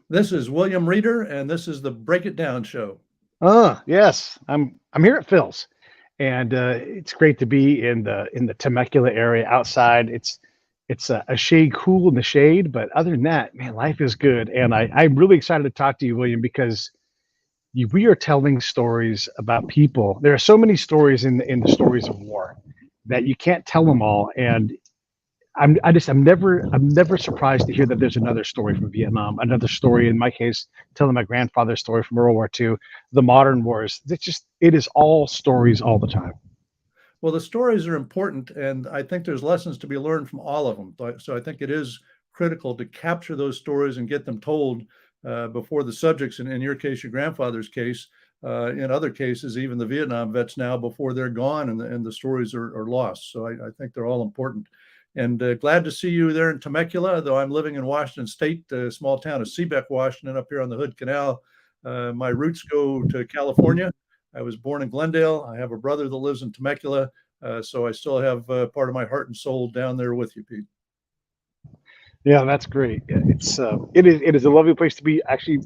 This is William Reeder, and this is the Break It Down Show. Yes, I'm here at Phil's, and it's great to be in the Temecula area outside. It's a shade cool in the shade, but other than that, man, life is good. And I'm really excited to talk to you, William, because we are telling stories about people. There are so many stories in the stories of war that you can't tell them all. And I'm never surprised to hear that there's another story from Vietnam, another story in my case, telling my grandfather's story from World War II, the modern wars. It is all stories all the time. Well, the stories are important, and I think there's lessons to be learned from all of them. So I think it is critical to capture those stories and get them told before the subjects, in your case, your grandfather's case, in other cases, even the Vietnam vets now, before they're gone and the stories are lost. So I think they're all important. And glad to see you there in Temecula, though I'm living in Washington State, small town of Seabeck, Washington, up here on the Hood Canal. My roots go to California. I was born in Glendale. I have a brother that lives in Temecula, so I still have part of my heart and soul down there with you, Pete. Yeah, that's great. It is a lovely place to be. Actually,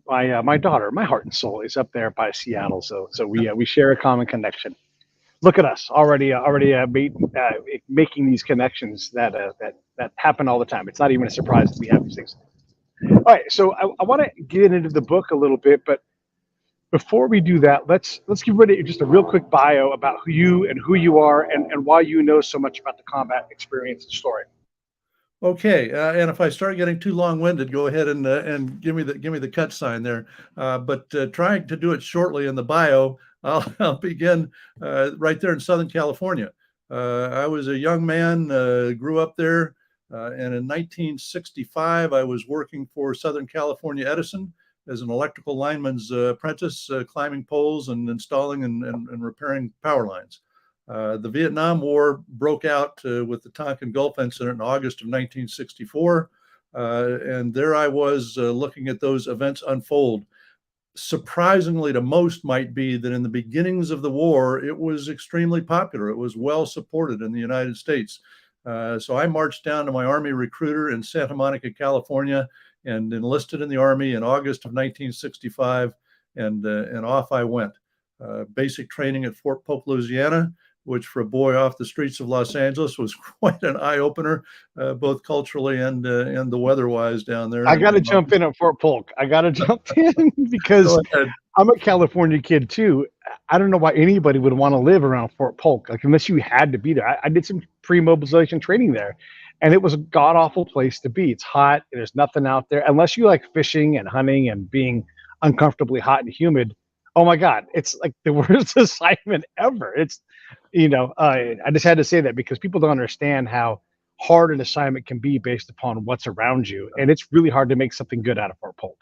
my daughter, my heart and soul, is up there by Seattle. So we share a common connection. Look at us making these connections that happen all the time. It's not even a surprise that we have these things. All right, so I want to get into the book a little bit, but before we do that, let's give everybody just a real quick bio about who you are and why you know so much about the combat experience and story. Okay, and if I start getting too long-winded, go ahead and give me the cut sign there. But trying to do it shortly in the bio, I'll begin right there in Southern California. I was a young man, grew up there, and in 1965, I was working for Southern California Edison as an electrical lineman's apprentice, climbing poles and installing and repairing power lines. The Vietnam War broke out with the Tonkin Gulf incident in August of 1964. And there I was looking at those events unfold. Surprisingly to most might be that in the beginnings of the war, it was extremely popular. It was well supported in the United States. So I marched down to my Army recruiter in Santa Monica, California, and enlisted in the Army in August of 1965, and off I went. Basic training at Fort Polk, Louisiana, which for a boy off the streets of Los Angeles was quite an eye opener, both culturally and the weather-wise down there. I got to jump in at Fort Polk. I got to jump in because I'm a California kid too. I don't know why anybody would want to live around Fort Polk, like unless you had to be there. I did some pre-mobilization training there, and it was a god awful place to be. It's hot. There's nothing out there unless you like fishing and hunting and being uncomfortably hot and humid. Oh my God, it's like the worst assignment ever. I just had to say that because people don't understand how hard an assignment can be based upon what's around you, and it's really hard to make something good out of Fort Polk.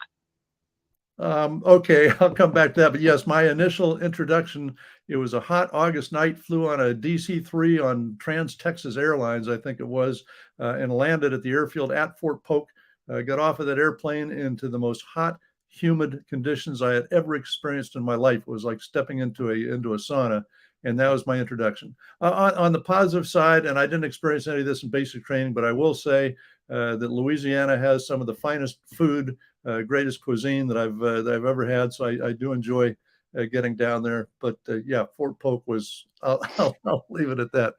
Okay, I'll come back to that. But yes, my initial introduction, it was a hot August night, flew on a DC-3 on Trans-Texas Airlines, I think it was, and landed at the airfield at Fort Polk, got off of that airplane into the most hot, humid conditions I had ever experienced in my life. It was like stepping into a sauna. And that was my introduction. On the positive side, and I didn't experience any of this in basic training, but I will say that Louisiana has some of the finest food, greatest cuisine that I've ever had. So I do enjoy getting down there. But yeah, Fort Polk was. I'll leave it at that.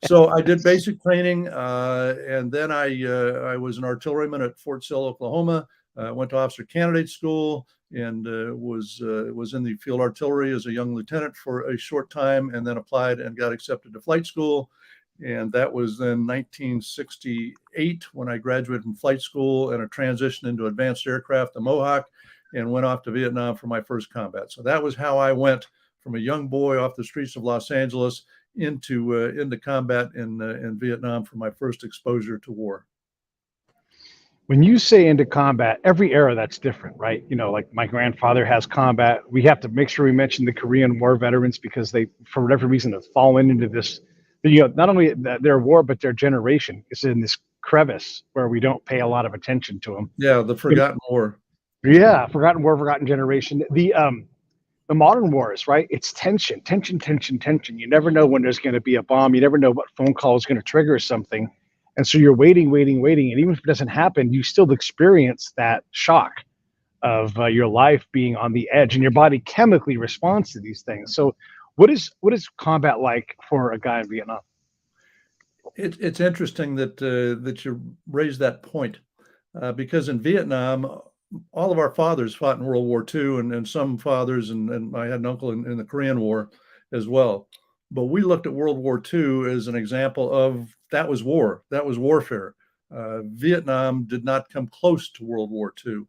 So I did basic training, and then I was an artilleryman at Fort Sill, Oklahoma. Went to officer candidate school and was in the field artillery as a young lieutenant for a short time, and then applied and got accepted to flight school. And that was then 1968 when I graduated from flight school and a transition into advanced aircraft, the Mohawk, and went off to Vietnam for my first combat. So that was how I went from a young boy off the streets of Los Angeles into combat in Vietnam for my first exposure to war. When you say into combat, every era that's different, right? Like my grandfather has combat. We have to make sure we mention the Korean War veterans because they, for whatever reason, have fallen into this, not only their war, but their generation is in this crevice where we don't pay a lot of attention to them. Yeah, the forgotten war. Yeah, forgotten war, forgotten generation. The modern wars, right? It's tension. You never know when there's going to be a bomb. You never know what phone call is going to trigger something. And so you're waiting. And even if it doesn't happen, you still experience that shock. your life being on the edge, and your body chemically responds to these things. So, what is combat like for a guy in Vietnam? It's interesting that you raised that point, because in Vietnam, all of our fathers fought in World War II, and some fathers, and I had an uncle in the Korean War as well. But we looked at World War II as an example of that was war, that was warfare. Vietnam did not come close to World War II.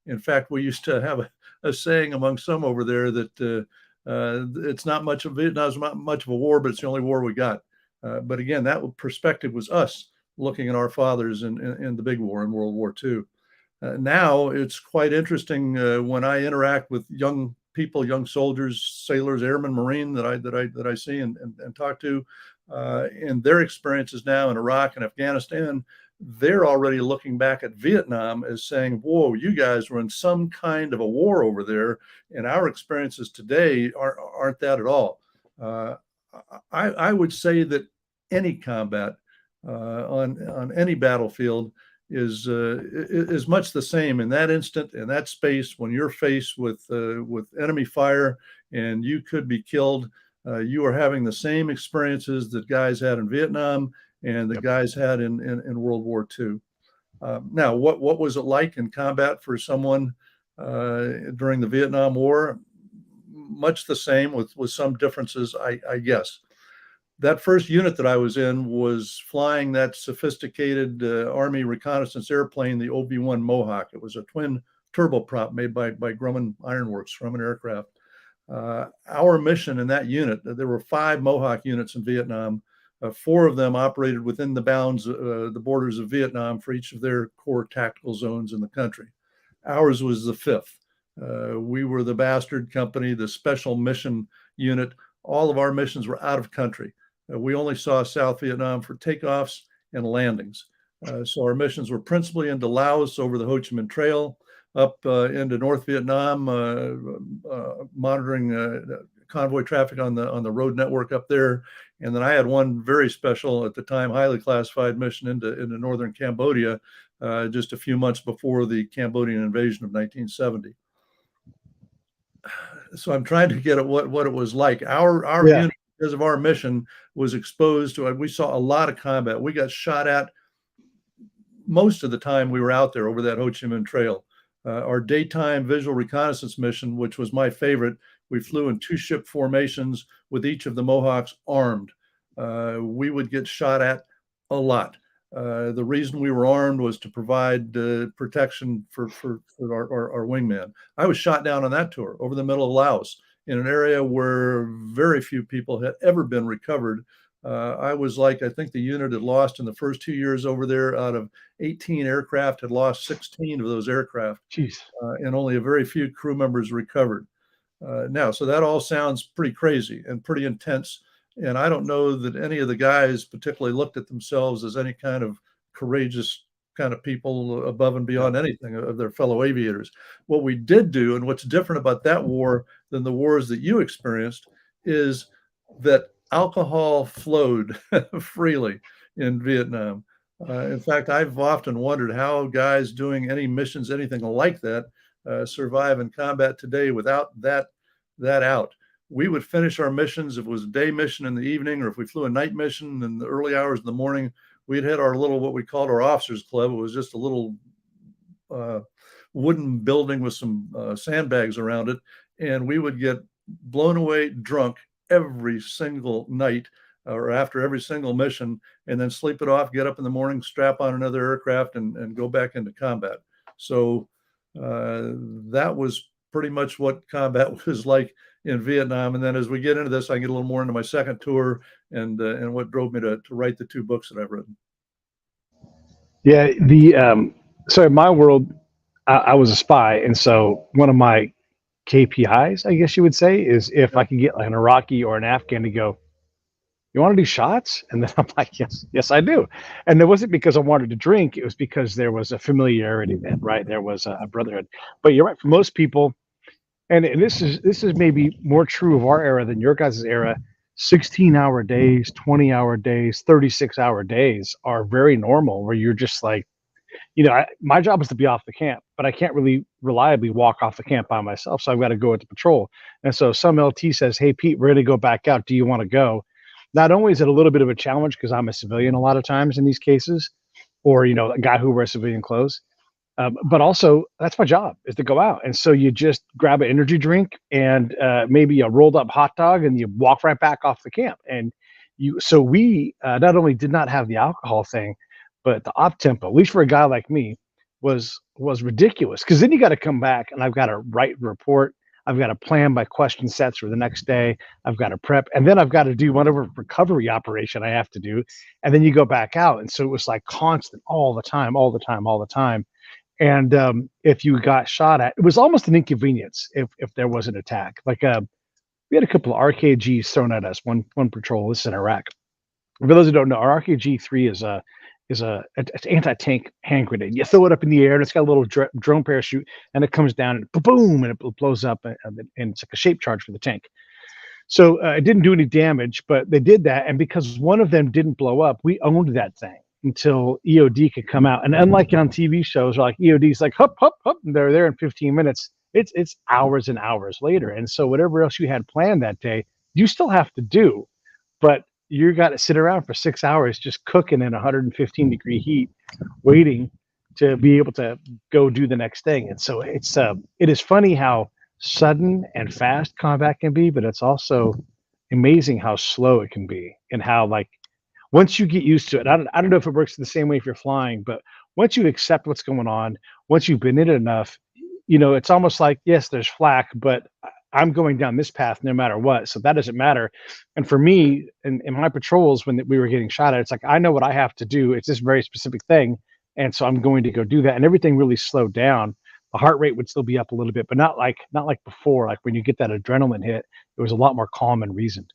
In fact, we used to have a saying among some over there that it's not much of Vietnam's not much of a war, but it's the only war we got. But again, that perspective was us looking at our fathers in the big war in World War II. Now it's quite interesting when I interact with young people, young soldiers, sailors, airmen, marine that I see and talk to, and their experiences now in Iraq and Afghanistan. They're already looking back at Vietnam as saying, "Whoa, you guys were in some kind of a war over there, and our experiences today aren't that at all." Uh, I would say that any combat on any battlefield is much the same in that instant, in that space, when you're faced with enemy fire and you could be killed. You are having the same experiences that guys had in Vietnam and the guys had in World War II. Now, what was it like in combat for someone during the Vietnam War? Much the same with some differences, I guess. That first unit that I was in was flying that sophisticated Army reconnaissance airplane, the OB-1 Mohawk. It was a twin turboprop made by Grumman Ironworks, Grumman Aircraft. Our mission in that unit, there were 5 Mohawk units in Vietnam. 4 of them operated within the bounds, the borders of Vietnam for each of their core tactical zones in the country. Ours was the 5th. We were the bastard company, the special mission unit. All of our missions were out of country. We only saw South Vietnam for takeoffs and landings. So our missions were principally into Laos over the Ho Chi Minh Trail, up into North Vietnam, monitoring convoy traffic on the road network up there. And then I had one very special, at the time, highly classified mission into northern Cambodia, just a few months before the Cambodian invasion of 1970. So I'm trying to get at what it was like. Our unit, because of our mission, was exposed to it. We saw a lot of combat. We got shot at most of the time we were out there over that Ho Chi Minh Trail. Our daytime visual reconnaissance mission, which was my favorite, we flew in 2-ship formations with each of the Mohawks armed. We would get shot at a lot. The reason we were armed was to provide protection for our wingman. I was shot down on that tour over the middle of Laos in an area where very few people had ever been recovered. I was like, I think the unit had lost in the first 2 years over there, out of 18 aircraft, had lost 16 of those aircraft. Jeez. And only a very few crew members recovered. Now, so that all sounds pretty crazy and pretty intense. And I don't know that any of the guys particularly looked at themselves as any kind of courageous kind of people above and beyond anything of their fellow aviators. What we did do, and what's different about that war than the wars that you experienced, is that alcohol flowed freely in Vietnam. In fact, I've often wondered how guys doing any missions, anything like that, survive in combat today without that out. We would finish our missions if it was a day mission in the evening, or if we flew a night mission in the early hours of the morning, we'd hit our little, what we called our officers club. It was just a little wooden building with some sandbags around it. And we would get blown away drunk every single night or after every single mission, and then sleep it off, get up in the morning, strap on another aircraft and go back into combat. So that was pretty much what combat was like in Vietnam. And then as we get into this, I can get a little more into my second tour and what drove me to write the 2 books that I've written. Yeah, so in my world, I was a spy, and so one of my KPIs, I guess you would say, is if I could get like an Iraqi or an Afghan to go, "You want to do shots?" And then I'm like, yes, I do. And it wasn't because I wanted to drink; it was because there was a familiarity then, right? There was a brotherhood. But you're right. For most people, and this is maybe more true of our era than your guys' era. 16-hour days, 20-hour days, 36-hour days are very normal, where you're just like, my job is to be off the camp, but I can't really reliably walk off the camp by myself. So I've got to go with the patrol. And so some LT says, "Hey, Pete, we're going to go back out. Do you want to go?" Not only is it a little bit of a challenge because I'm a civilian a lot of times in these cases, or, a guy who wears civilian clothes, but also that's my job is to go out. And so you just grab an energy drink and maybe a rolled up hot dog and you walk right back off the camp. And so we not only did not have the alcohol thing, but the op tempo, at least for a guy like me, was ridiculous. Because then you got to come back and I've got to write a report. I've got to plan my question sets for the next day. I've got to prep, and then I've got to do whatever recovery operation I have to do, and then you go back out. And so it was like constant, all the time, all the time, all the time. And if you got shot at, it was almost an inconvenience if there was an attack. Like we had a couple of RKGs thrown at us one patrol. This is in Iraq. For those who don't know, our RKG-3 is it's anti-tank hand grenade. You throw it up in the air, and it's got a little drone parachute, and it comes down and boom, and it blows up, and it's like a shape charge for the tank. So it didn't do any damage, but they did that, and because one of them didn't blow up, we owned that thing until EOD could come out. And unlike on TV shows, like EOD's like hup hup hup, and they're there in 15 minutes. It's hours and hours later, and so whatever else you had planned that day, you still have to do, but you got to sit around for 6 hours just cooking in 115-degree heat, waiting to be able to go do the next thing. And so it is funny how sudden and fast combat can be, but it's also amazing how slow it can be, and how, like, once you get used to it, I don't know if it works the same way if you're flying, but once you accept what's going on, once you've been in it enough, it's almost like, yes, there's flak, but I'm going down this path no matter what. So that doesn't matter. And for me, in my patrols, when we were getting shot at, it's like, I know what I have to do. It's this very specific thing. And so I'm going to go do that. And everything really slowed down. The heart rate would still be up a little bit, but not like before. Like when you get that adrenaline hit, it was a lot more calm and reasoned.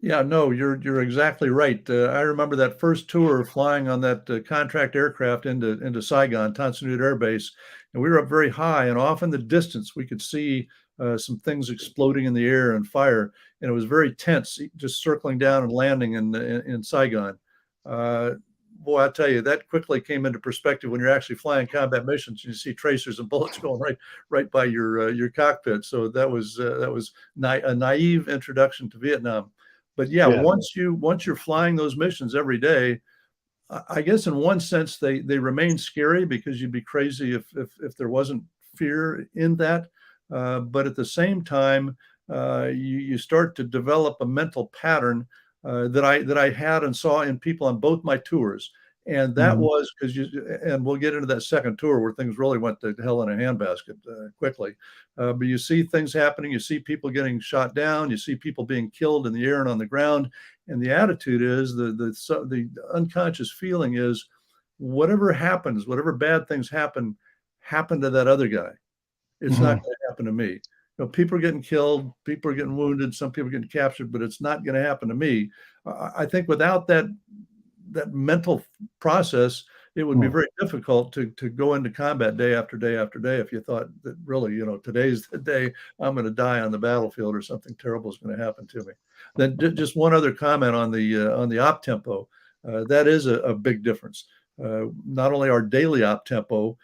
Yeah, no, you're exactly right. I remember that first tour flying on that contract aircraft into Saigon, Tan Son Nhut Air Base, and we were up very high, and off in the distance we could see some things exploding in the air and fire, and it was very tense, just circling down and landing in Saigon. Boy, I tell you, that quickly came into perspective when you're actually flying combat missions. You see tracers and bullets going right by your cockpit. So that was a naive introduction to Vietnam. But yeah, once you're flying those missions every day, I guess in one sense they remain scary because you'd be crazy if there wasn't fear in that. But at the same time, you start to develop a mental pattern that I had and saw in people on both my tours. And that was because and we'll get into that second tour where things really went to hell in a handbasket quickly. But you see things happening, you see people getting shot down, you see people being killed in the air and on the ground. And the attitude is the unconscious feeling is whatever happens, whatever bad things happen to that other guy. It's not going to happen to me. People are getting killed, people are getting wounded, some people are getting captured, but it's not going to happen to me. I think without that mental process, it would be very difficult to go into combat day after day after day if you thought that really, today's the day I'm going to die on the battlefield or something terrible is going to happen to me. Then just one other comment on the op tempo. That is a big difference. Not only our daily op tempo,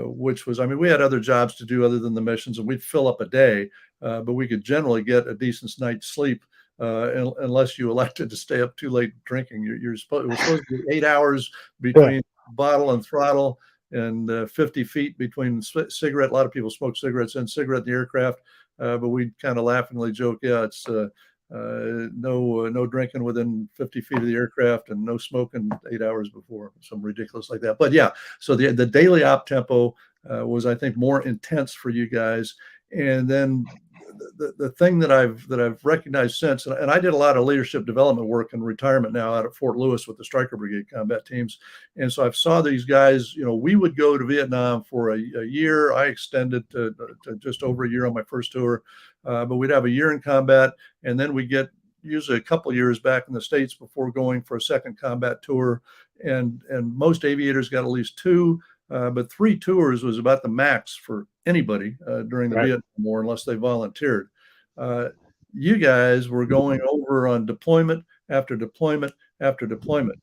which was, we had other jobs to do other than the missions, and we'd fill up a day, but we could generally get a decent night's sleep unless you elected to stay up too late drinking. It was supposed to be 8 hours between bottle and throttle, and 50 feet between cigarette. A lot of people smoke cigarettes and cigarette in the aircraft, but we kind of laughingly joke, it's no drinking within 50 feet of the aircraft and no smoking 8 hours before, something ridiculous like that. But yeah, so the daily op tempo was, I think, more intense for you guys. And then the thing that I've recognized since, and I did a lot of leadership development work in retirement now out at Fort Lewis with the Stryker Brigade combat teams. And so I've saw these guys, we would go to Vietnam for a year. I extended to just over a year on my first tour, but we'd have a year in combat, and then we get usually a couple years back in the States before going for a second combat tour. And most aviators got at least 2. But 3 tours was about the max for anybody during the Vietnam War, unless they volunteered. You guys were going over on deployment after deployment after deployment.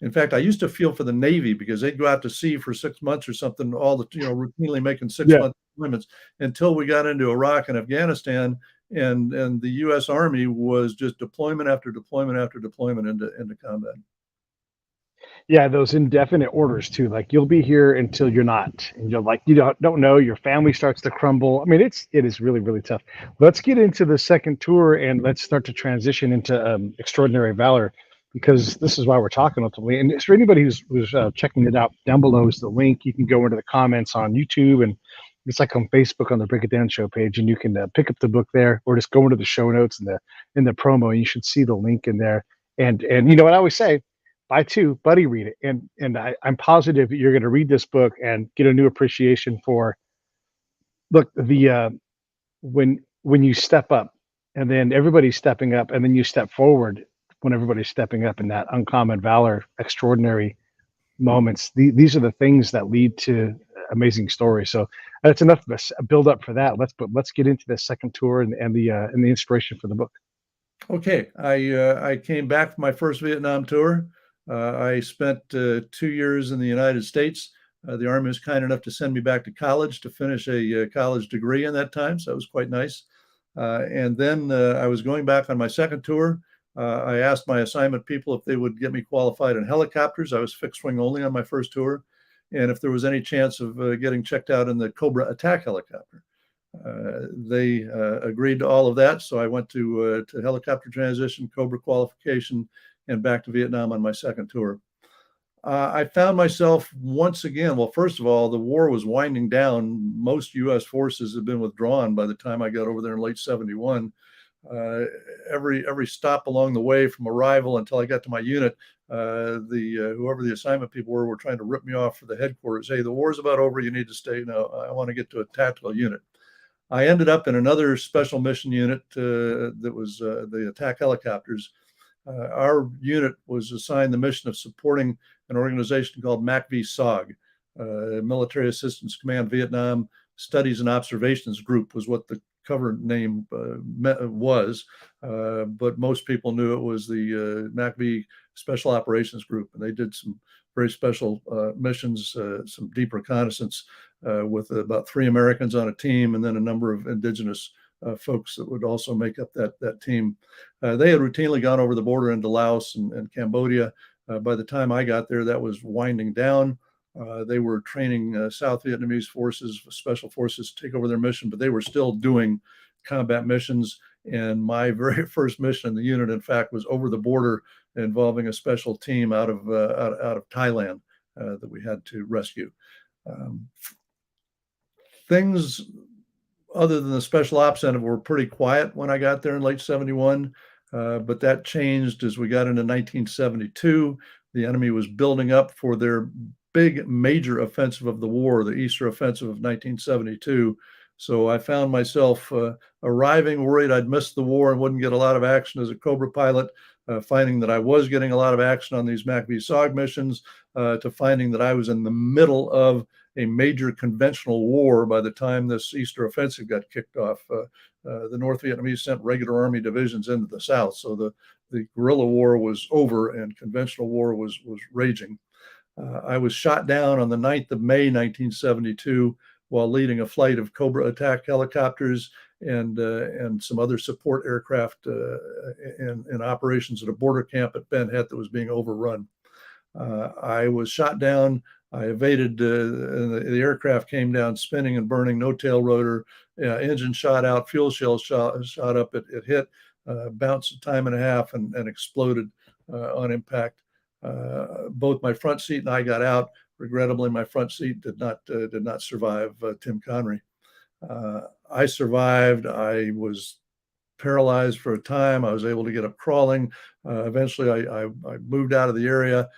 In fact, I used to feel for the Navy because they'd go out to sea for 6 months or something, all the, routinely making 6 month deployments until we got into Iraq and Afghanistan. And the U.S. Army was just deployment after deployment after deployment into combat. Yeah, those indefinite orders too. Like you'll be here until you're not, and you're like you don't know. Your family starts to crumble. I mean, it is really really tough. Let's get into the second tour and let's start to transition into extraordinary valor, because this is why we're talking ultimately. And for anybody who's checking it out, down below is the link. You can go into the comments on YouTube, and it's like on Facebook on the Break It Down Show page, and you can pick up the book there, or just go into the show notes in the promo. And you should see the link in there. And you know what I always say, buy two, buddy, read it. And I'm positive that you're going to read this book and get a new appreciation for, look, the when you step up, and then everybody's stepping up, and then you step forward when everybody's stepping up in that uncommon valor, extraordinary moments. These are the things that lead to amazing stories. So that's enough of a build up for that. Let's get into the second tour and the inspiration for the book. Okay, I came back from my first Vietnam tour. I spent 2 years in the United States. The Army was kind enough to send me back to college to finish a college degree in that time, so that was quite nice. And then I was going back on my second tour. I asked my assignment people if they would get me qualified in helicopters. I was fixed wing only on my first tour, and if there was any chance of getting checked out in the Cobra attack helicopter. They agreed to all of that, so I went to helicopter transition, Cobra qualification, and back to Vietnam on my second tour. I found myself once again, well, first of all, the war was winding down. Most U.S. forces had been withdrawn by the time I got over there in late 71. Every stop along the way from arrival until I got to my unit, whoever the assignment people were trying to rip me off for the headquarters. Hey, the war's about over. You need to stay. No, I want to get to a tactical unit. I ended up in another special mission unit that was the attack helicopters. Our unit was assigned the mission of supporting an organization called MACV-SOG, Military Assistance Command Vietnam Studies and Observations Group was what the cover name was, but most people knew it was the MACV Special Operations Group, and they did some very special missions, some deep reconnaissance with about 3 Americans on a team, and then a number of indigenous folks that would also make up that team. They had routinely gone over the border into Laos and Cambodia. By the time I got there, that was winding down. They were training South Vietnamese forces, special forces, to take over their mission, but they were still doing combat missions. And my very first mission in the unit, in fact, was over the border, involving a special team out of Thailand that we had to rescue. Things other than the special ops end were pretty quiet when I got there in late 71, but that changed as we got into 1972. The enemy was building up for their big major offensive of the war, the Easter offensive of 1972. So I found myself arriving worried I'd missed the war and wouldn't get a lot of action as a Cobra pilot, finding that I was getting a lot of action on these MACV-SOG missions, to finding that I was in the middle of a major conventional war by the time this Easter offensive got kicked off. The North Vietnamese sent regular army divisions into the South, so the guerrilla war was over and conventional war was raging. I was shot down on the 9th of May, 1972, while leading a flight of Cobra attack helicopters and some other support aircraft in operations at a border camp at Ben Het that was being overrun. I was shot down. I evaded, the aircraft came down spinning and burning, no tail rotor, engine shot out, fuel shell shot up. It hit, bounced a time and a half and exploded on impact. Both my front seat and I got out. Regrettably, my front seat did not survive Tim Connery. I survived. I was paralyzed for a time. I was able to get up crawling. Eventually, I moved out of the area,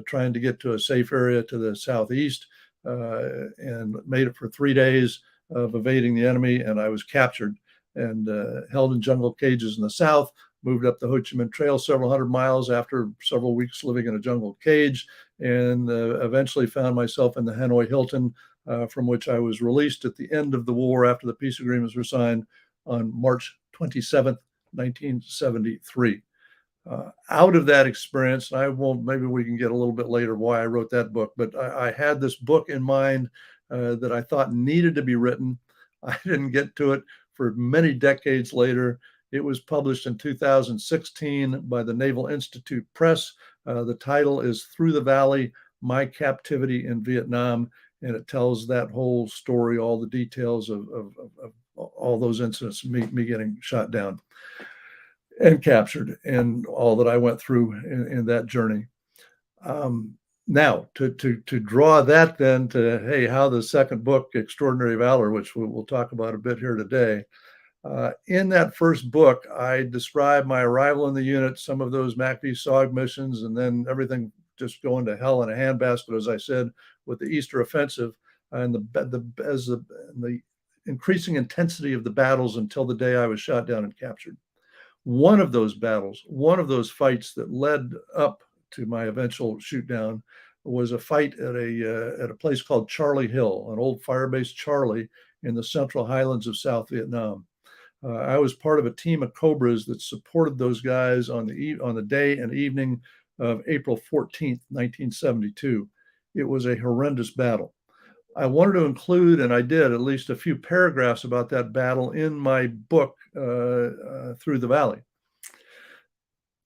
trying to get to a safe area to the southeast, and made it for 3 days of evading the enemy. And I was captured and held in jungle cages in the south. Moved up the Ho Chi Minh Trail several hundred miles after several weeks living in a jungle cage, and eventually found myself in the Hanoi Hilton, from which I was released at the end of the war after the peace agreements were signed on March 27th, 1973. Out of that experience, maybe we can get a little bit later why I wrote that book, but I had this book in mind that I thought needed to be written. I didn't get to it for many decades later. It was published in 2016 by the Naval Institute Press. The title is Through the Valley, My Captivity in Vietnam, and it tells that whole story, all the details of all those incidents, me getting shot down and captured, and all that I went through in that journey. Now, to draw that then to, hey, how the second book, Extraordinary Valor, which we'll talk about a bit here today, in that first book, I describe my arrival in the unit, some of those MACV SOG missions, and then everything just going to hell in a handbasket, as I said, with the Easter offensive and the increasing intensity of the battles until the day I was shot down and captured. One of those battles, one of those fights that led up to my eventual shoot down, was a fight at a place called Charlie Hill, an old firebase Charlie in the Central Highlands of South Vietnam. I was part of a team of Cobras that supported those guys on the day and evening of April 14th, 1972. It was a horrendous battle. I wanted to include, and I did, at least a few paragraphs about that battle in my book, Through the Valley.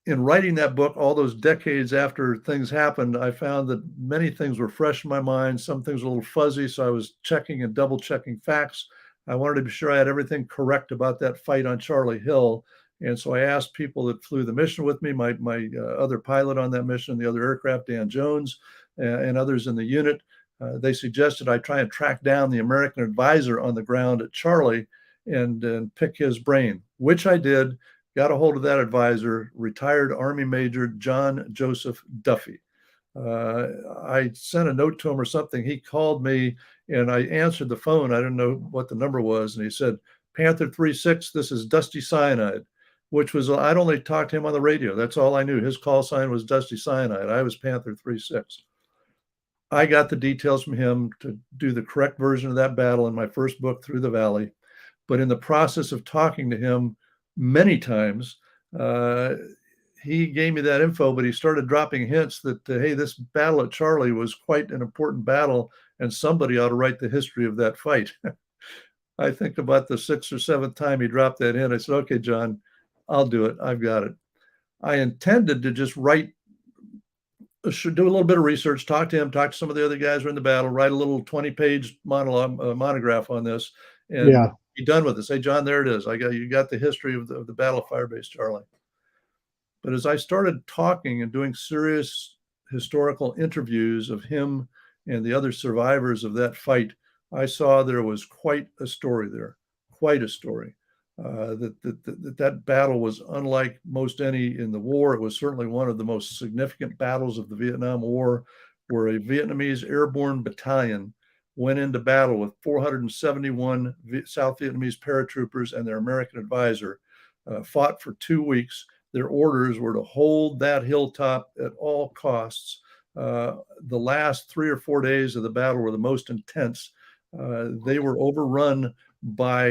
In writing that book, all those decades after things happened, I found that many things were fresh in my mind. Some things were a little fuzzy, so I was checking and double checking facts. I wanted to be sure I had everything correct about that fight on Charlie Hill. And so I asked people that flew the mission with me, my other pilot on that mission, the other aircraft, Dan Jones, and others in the unit. They suggested I try and track down the American advisor on the ground at Charlie and pick his brain, which I did. Got a hold of that advisor, retired Army Major John Joseph Duffy. I sent a note to him or something. He called me and I answered the phone. I didn't know what the number was. And he said, Panther 3-6, this is Dusty Cyanide, which was, I'd only talked to him on the radio. That's all I knew. His call sign was Dusty Cyanide. I was Panther 3-6. I got the details from him to do the correct version of that battle in my first book, Through the Valley. But in the process of talking to him many times, he gave me that info, but he started dropping hints that, hey, this battle at Charlie was quite an important battle, and somebody ought to write the history of that fight. I think about the 6th or 7th time he dropped that in. I said, okay, John, I'll do it. I've got it. I intended to just do a little bit of research, talk to him, talk to some of the other guys who were in the battle, write a little 20-page monograph on this, and be done with it. Say, John, there it is. You got the history of the Battle of Firebase Charlie. But as I started talking and doing serious historical interviews of him and the other survivors of that fight, I saw there was quite a story there, quite a story. That battle was unlike most any in the war. It was certainly one of the most significant battles of the Vietnam War, where a Vietnamese airborne battalion went into battle with 471 South Vietnamese paratroopers and their American advisor, fought for 2 weeks. Their orders were to hold that hilltop at all costs. The last 3 or 4 days of the battle were the most intense. They were overrun by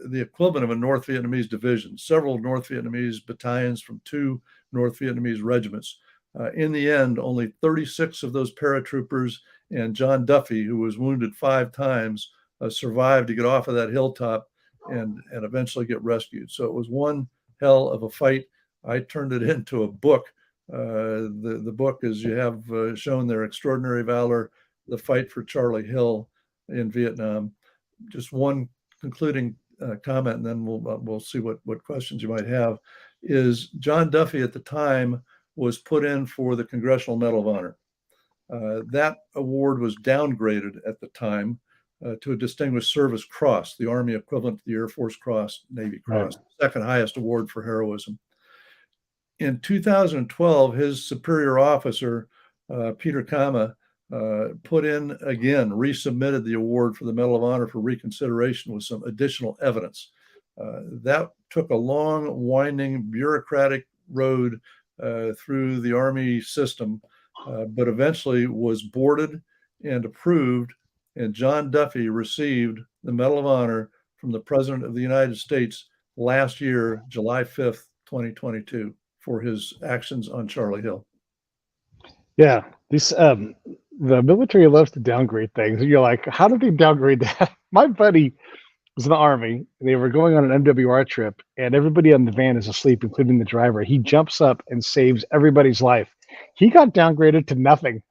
the equivalent of a North Vietnamese division, several North Vietnamese battalions from 2 North Vietnamese regiments. In the end, only 36 of those paratroopers and John Duffy, who was wounded 5 times, survived to get off of that hilltop and eventually get rescued. So it was one hell of a fight. I turned it into a book. The book, as you have shown there, Extraordinary Valor, the Fight for Charlie Hill in Vietnam. Just one concluding comment, and then we'll see what questions you might have, is John Duffy at the time was put in for the Congressional Medal of Honor. That award was downgraded at the time to a Distinguished Service Cross, the Army equivalent to the Air Force Cross, Navy Cross, second highest award for heroism. In 2012, his superior officer, Peter Kama, put in again, resubmitted the award for the Medal of Honor for reconsideration with some additional evidence. That took a long, winding, bureaucratic road through the Army system, but eventually was boarded and approved, and John Duffy received the Medal of Honor from the President of the United States last year, July 5th, 2022, for his actions on Charlie Hill. Yeah, this the military loves to downgrade things. And you're like, how did they downgrade that? My buddy was in the army. They were going on an MWR trip, and everybody on the van is asleep, including the driver. He jumps up and saves everybody's life. He got downgraded to nothing.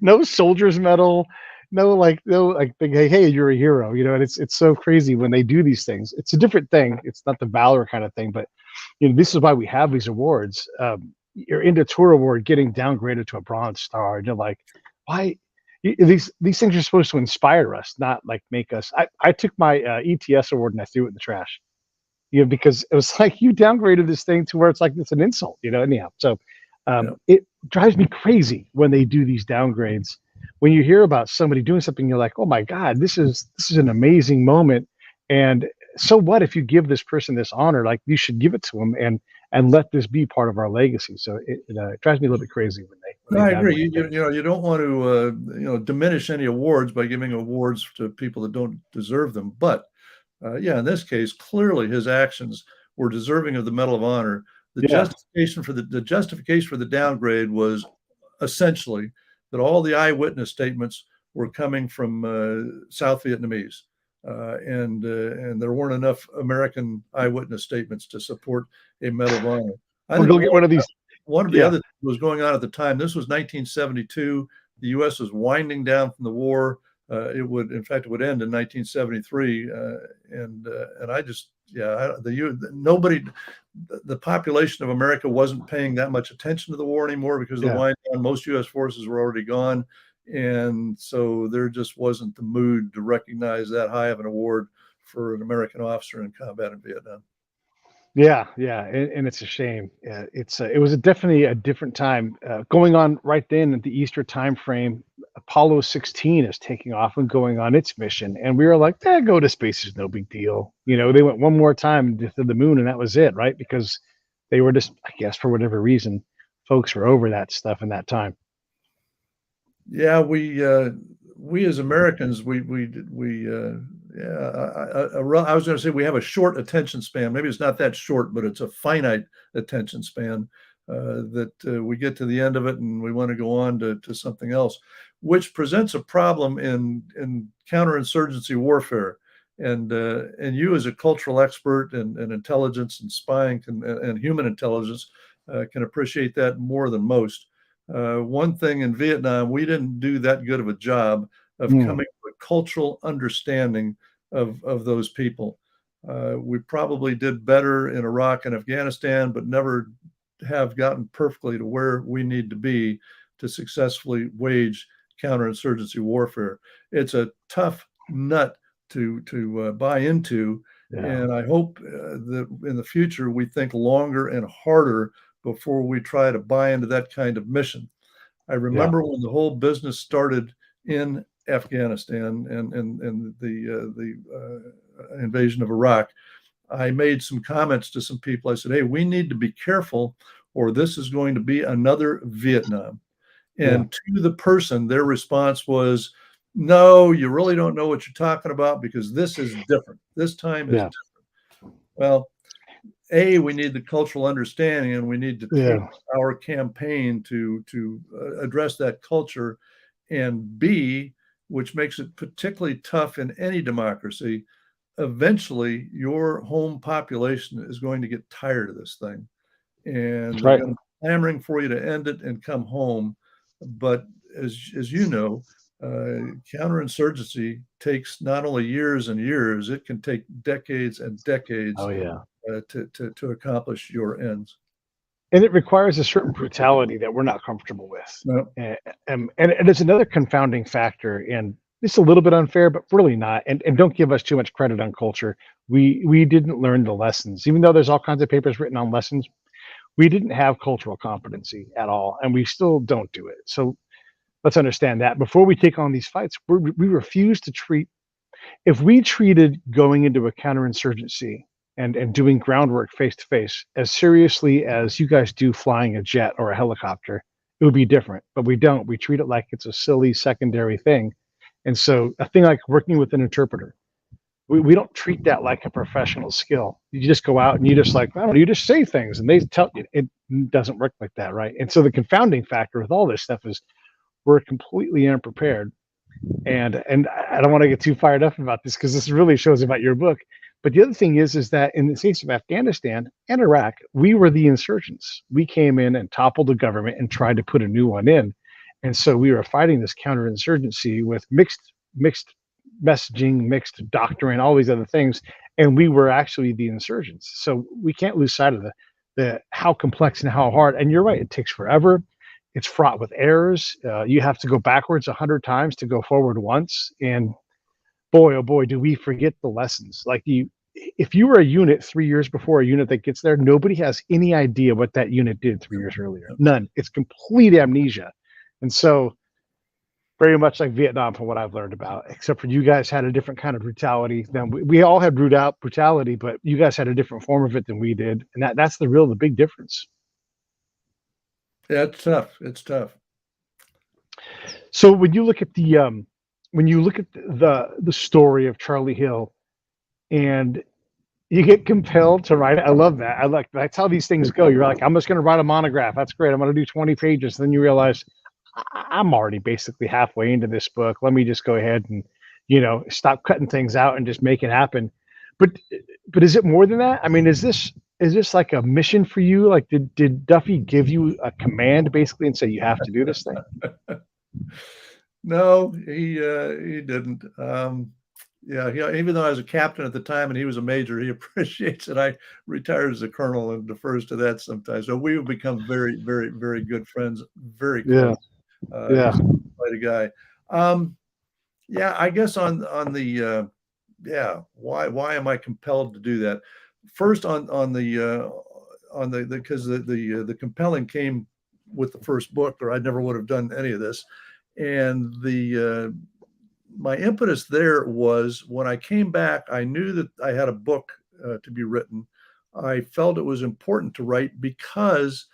No soldier's medal, no like big, hey, you're a hero, you know. And it's so crazy when they do these things. It's a different thing. It's not the Valor kind of thing, but this is why we have these awards. You're into tour award getting downgraded to a bronze star, and you're like, why? These things are supposed to inspire us, not like make us. I took my ETS award and I threw it in the trash, because it was like you downgraded this thing to where it's like it's an insult, Anyhow, so Yeah. it drives me crazy when they do these downgrades. When you hear about somebody doing something, you're like, oh my God, this is an amazing moment. And so what if you give this person this honor? Like, you should give it to them and let this be part of our legacy. So it drives me a little bit crazy when No, they I agree. downgrade things. You don't want to diminish any awards by giving awards to people that don't deserve them. But yeah, in this case, clearly his actions were deserving of the Medal of Honor. The Yeah. justification for the downgrade was essentially that all the eyewitness statements were coming from South Vietnamese, and there weren't enough American eyewitness statements to support a Medal of Honor. I We'll think go get one of these. one of the Yeah. other things was going on at the time. This was 1972. The U.S. was winding down from the war. It would end in 1973, and I just the population of America wasn't paying that much attention to the war anymore because of the wind down. Most U.S. forces were already gone, and so there just wasn't the mood to recognize that high of an award for an American officer in combat in Vietnam. Yeah, and it's a shame. It was definitely a different time going on right then at the Easter time frame. Apollo 16 is taking off and going on its mission, and we were like, go to space is no big deal. They went one more time to the moon, and that was it, right? Because they were just, I guess, for whatever reason, folks were over that stuff in that time. Yeah, we as Americans, I was going to say we have a short attention span. Maybe it's not that short, but it's a finite attention span that we get to the end of it and we want to go on to something else, which presents a problem in counterinsurgency warfare. And you, as a cultural expert and intelligence and spying and human intelligence, can appreciate that more than most. One thing in Vietnam, we didn't do that good of a job of coming to a cultural understanding of those people. We probably did better in Iraq and Afghanistan, but never have gotten perfectly to where we need to be to successfully wage counterinsurgency warfare. It's a tough nut to buy into, and I hope that in the future we think longer and harder before we try to buy into that kind of mission. I remember when the whole business started in Afghanistan and the invasion of Iraq, I made some comments to some people. I said, hey, we need to be careful or this is going to be another Vietnam. And to the person, their response was, no, you really don't know what you're talking about because this is different. This time is different. Well, we need the cultural understanding, and we need to take our campaign to address that culture. And B, which makes it particularly tough in any democracy, eventually your home population is going to get tired of this thing. And they're going to be clamoring for you to end it and come home. But as you know, counterinsurgency takes not only years and years, it can take decades and decades to accomplish your ends. And it requires a certain brutality that we're not comfortable with. And there's another confounding factor, and it's a little bit unfair, but really not. And don't give us too much credit on culture. We didn't learn the lessons, even though there's all kinds of papers written on lessons. We didn't have cultural competency at all, and we still don't do it. So let's understand that before we take on these fights, we refuse to treat. If we treated going into a counterinsurgency and doing groundwork face to face as seriously as you guys do flying a jet or a helicopter, it would be different. But we don't. We treat it like it's a silly secondary thing. And so a thing like working with an interpreter, we don't treat that like a professional skill. You just go out and you just like, I don't know, you just say things and they tell you. It doesn't work like that, right? And so the confounding factor with all this stuff is we're completely unprepared. And I don't want to get too fired up about this because this really shows about your book. But the other thing is that in the case of Afghanistan and Iraq, we were the insurgents. We came in and toppled the government and tried to put a new one in. And so we were fighting this counterinsurgency with mixed messaging, mixed doctrine, all these other things, and we were actually the insurgents. So we can't lose sight of the how complex and how hard. And you're right, it takes forever. It's fraught with errors. You have to go backwards 100 times to go forward once. And boy, oh boy, do we forget the lessons. Like if you were a unit 3 years before a unit that gets there, nobody has any idea what that unit did 3 years earlier. None. It's complete amnesia. And so very much like Vietnam from what I've learned about, except for you guys had a different kind of brutality than we all had brutality, but you guys had a different form of it than we did. And that's the big difference. Yeah, it's tough. It's tough. So when you look at the story of Charlie Hill and you get compelled to write it, I love that. That's how these things go. You're like, I'm just going to write a monograph. That's great. I'm going to do 20 pages. Then you realize I'm already basically halfway into this book. Let me just go ahead and, stop cutting things out and just make it happen. But is it more than that? I mean, is this like a mission for you? Like, did Duffy give you a command basically and say you have to do this thing? No, he didn't. Even though I was a captain at the time and he was a major, he appreciates that I retired as a colonel and defers to that sometimes. So we've become very, very, very good friends. Very close. Yeah. He's quite a guy. I guess on the why am I compelled to do that? First on the because the compelling came with the first book, or I never would have done any of this. And my impetus there was when I came back, I knew that I had a book to be written. I felt it was important to write because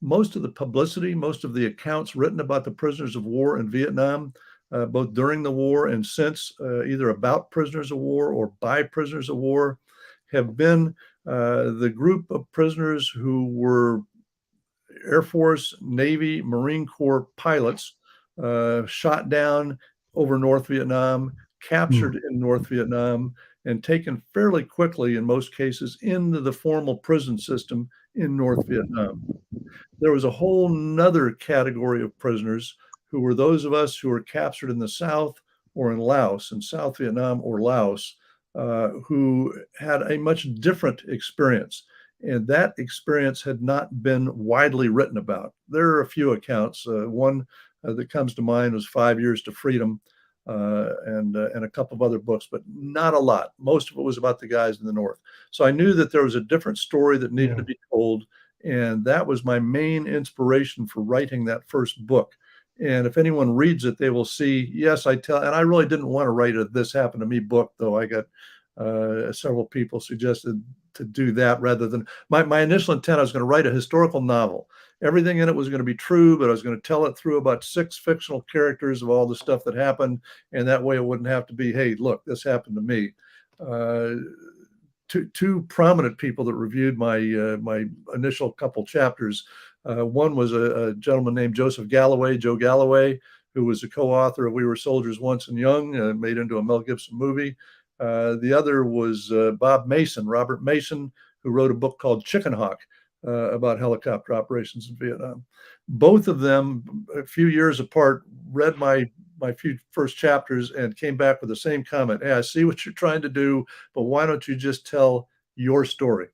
most of the publicity, most of the accounts written about the prisoners of war in Vietnam, both during the war and since, either about prisoners of war or by prisoners of war, have been the group of prisoners who were Air Force, Navy, Marine Corps pilots shot down over North Vietnam, captured in North Vietnam, and taken fairly quickly, in most cases, into the formal prison system in North Vietnam. There was a whole nother category of prisoners who were those of us who were captured in the South or in Laos, in South Vietnam or Laos, who had a much different experience. And that experience had not been widely written about. There are a few accounts. One that comes to mind was 5 Years to Freedom, and a couple of other books, but not a lot. Most of it was about the guys in the North. So I knew that there was a different story that needed to be told. And that was my main inspiration for writing that first book. And if anyone reads it, they will see, yes, and I really didn't want to write a This Happened to Me book, though I got several people suggested to do that rather than my initial intent. I was going to write a historical novel. Everything in it was going to be true, but I was going to tell it through about 6 fictional characters of all the stuff that happened. And that way it wouldn't have to be, hey, look, this happened to me. Two prominent people that reviewed my initial couple chapters. One was a gentleman named Joe Galloway, who was a co-author of We Were Soldiers Once and Young, made into a Mel Gibson movie. The other was Robert Mason, who wrote a book called Chicken Hawk about helicopter operations in Vietnam. Both of them, a few years apart, read my few first chapters and came back with the same comment. Hey, I see what you're trying to do, but why don't you just tell your story?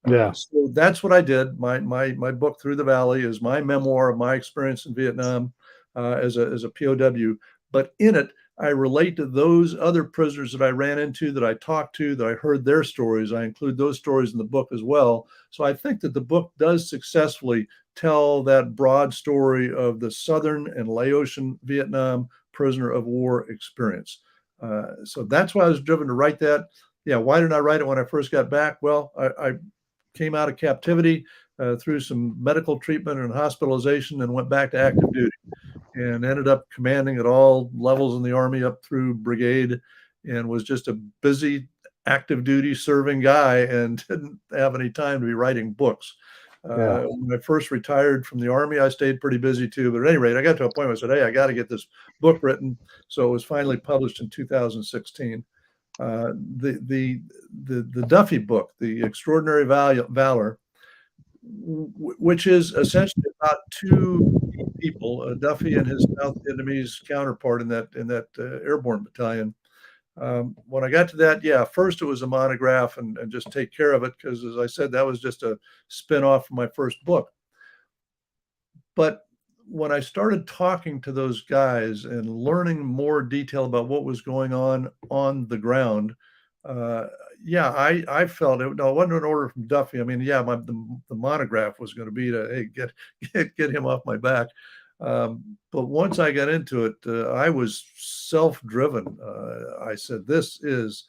So that's what I did. My book, Through the Valley, is my memoir of my experience in Vietnam as a POW. But in it, I relate to those other prisoners that I ran into, that I talked to, that I heard their stories. I include those stories in the book as well. So I think that the book does successfully tell that broad story of the Southern and Laotian Vietnam prisoner of war experience. So that's why I was driven to write that. Yeah, why didn't I write it when I first got back? Well, I came out of captivity through some medical treatment and hospitalization and went back to active duty and ended up commanding at all levels in the Army up through brigade. and was just a busy, active duty serving guy and didn't have any time to be writing books. Yeah. When I first retired from the Army, I stayed pretty busy too. But at any rate, I got to a point where I said, "Hey, I got to get this book written." So it was finally published in 2016. The Duffy book, The Extraordinary Valor, which is essentially about two people, Duffy and his South Vietnamese counterpart in that airborne battalion. When I got to that, yeah, first it was a monograph and just take care of it because, as I said, that was just a spin-off from my first book. But when I started talking to those guys and learning more detail about what was going on the ground, uh, yeah, I felt it. No, it wasn't an order from Duffy. I mean, yeah, the monograph was going to be to, hey, get him off my back. But once I got into it, I was self-driven. I said, this is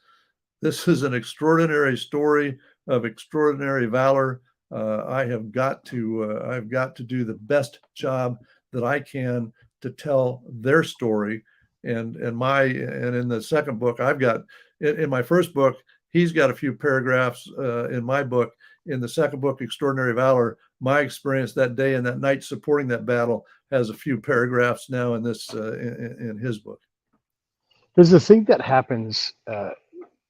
an extraordinary story of extraordinary valor. I've got to do the best job that I can to tell their story. And in the second book, I've got in my first book, he's got a few paragraphs in my book. In the second book, Extraordinary Valor, my experience that day and that night supporting that battle has a few paragraphs now in this in his book. There's a thing that happens.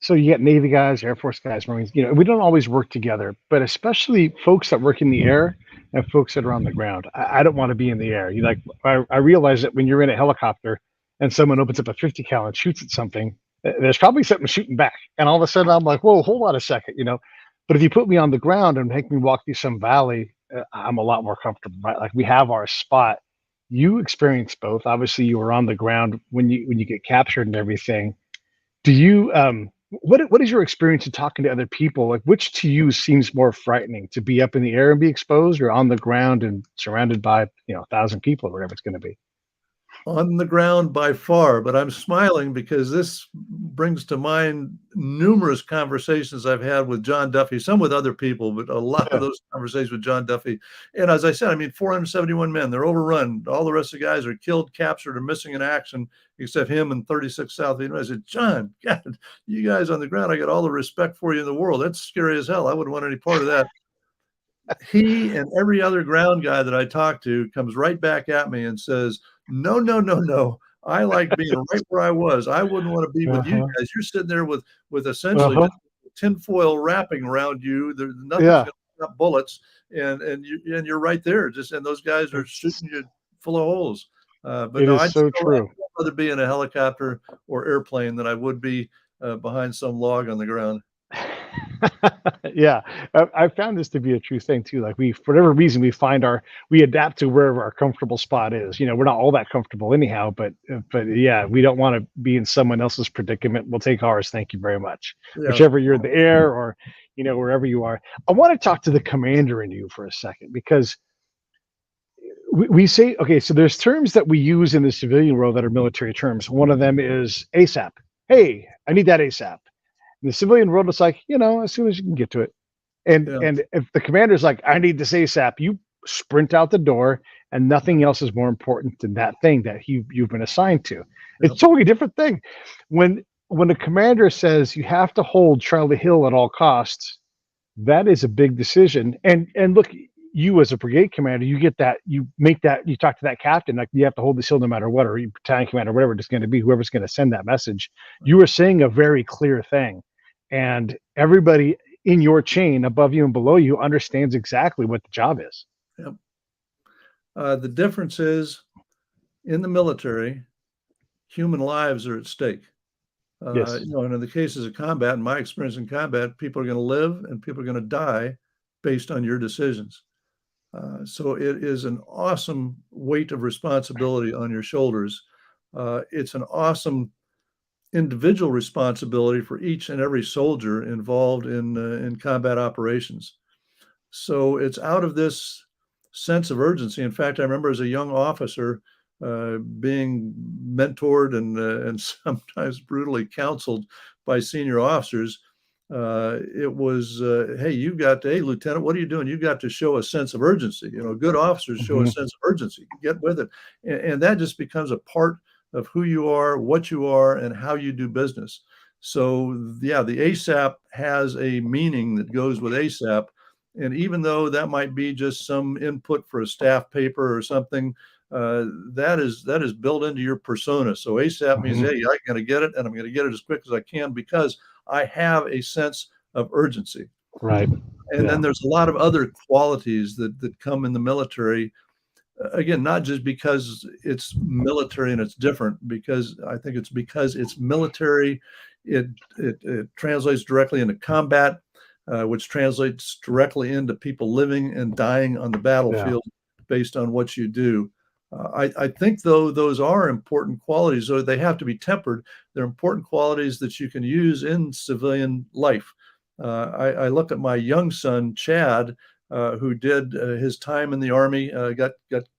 So you get Navy guys, Air Force guys, Marines. We don't always work together, but especially folks that work in the air and folks that are on the ground. I don't want to be in the air. I realize that when you're in a helicopter and someone opens up a 50 cal and shoots at something, there's probably something shooting back, and all of a sudden I'm like, whoa, hold on a second. But if you put me on the ground and make me walk through some valley, I'm a lot more comfortable. Right? Like, we have our spot. You experienced both. Obviously, you were on the ground when you get captured and everything. Do you what is your experience in talking to other people? Like, which to you seems more frightening, to be up in the air and be exposed, or on the ground and surrounded by 1,000 people or whatever it's going to be? On the ground by far, but I'm smiling because this brings to mind numerous conversations I've had with John Duffy, some with other people, but a lot of those conversations with John Duffy. And as I said, I mean, 471 men, they're overrun. All the rest of the guys are killed, captured, or missing in action, except him and 36 South Vietnamese. I said, John, God, you guys on the ground, I got all the respect for you in the world. That's scary as hell. I wouldn't want any part of that. He and every other ground guy that I talk to comes right back at me and says, no, no, no, no. I like being right where I was. I wouldn't want to be with you guys. You're sitting there with essentially just tinfoil wrapping around you. There's nothing's going to stop bullets, and you're right there. And those guys are shooting you full of holes. But no, I'd rather be in a helicopter or airplane than I would be behind some log on the ground. Yeah, I found this to be a true thing too. Like, for whatever reason, we adapt to wherever our comfortable spot is. We're not all that comfortable anyhow, but yeah, we don't want to be in someone else's predicament. We'll take ours. Thank you very much. Yeah. Whichever you're in the air or, wherever you are. I want to talk to the commander in you for a second, because we say, okay, so there's terms that we use in the civilian world that are military terms. One of them is ASAP. Hey, I need that ASAP. In the civilian world, it's like, as soon as you can get to it. And if the commander's like, I need this ASAP, you sprint out the door, and nothing else is more important than that thing that you've been assigned to. It's a totally different thing. When a commander says you have to hold Charlie Hill at all costs, that is a big decision. And look, you as a brigade commander, you get that, you talk to that captain, like, you have to hold this hill no matter what, or you battalion commander, whatever it's going to be, whoever's going to send that message. You are saying a very clear thing. And everybody in your chain, above you and below you, understands exactly what the job is. Yep. The difference is, in the military, human lives are at stake. Yes. And in the cases of combat, in my experience in combat, people are going to live and people are going to die based on your decisions. So it is an awesome weight of responsibility on your shoulders. It's an awesome individual responsibility for each and every soldier involved in combat operations. So it's out of this sense of urgency. In fact, I remember as a young officer being mentored and sometimes brutally counseled by senior officers. It was, hey, Lieutenant, what are you doing? You got to show a sense of urgency. Good officers show a sense of urgency. Get with it. And that just becomes a part of who you are, what you are, and how you do business. So yeah, the ASAP has a meaning that goes with ASAP. And even though that might be just some input for a staff paper or something, that is built into your persona. So ASAP means, Mhm. hey, I'm going to get it, and I'm going to get it as quick as I can because I have a sense of urgency. Right. And Yeah. then there's a lot of other qualities that come in the military. Again, not just because it's military and it's different, because I think it's because it's military. It translates directly into combat, which translates directly into people living and dying on the Yeah. battlefield based on what you do. I think, though, those are important qualities, though they have to be tempered. They're important qualities that you can use in civilian life. I look at my young son, Chad, who did his time in the Army, got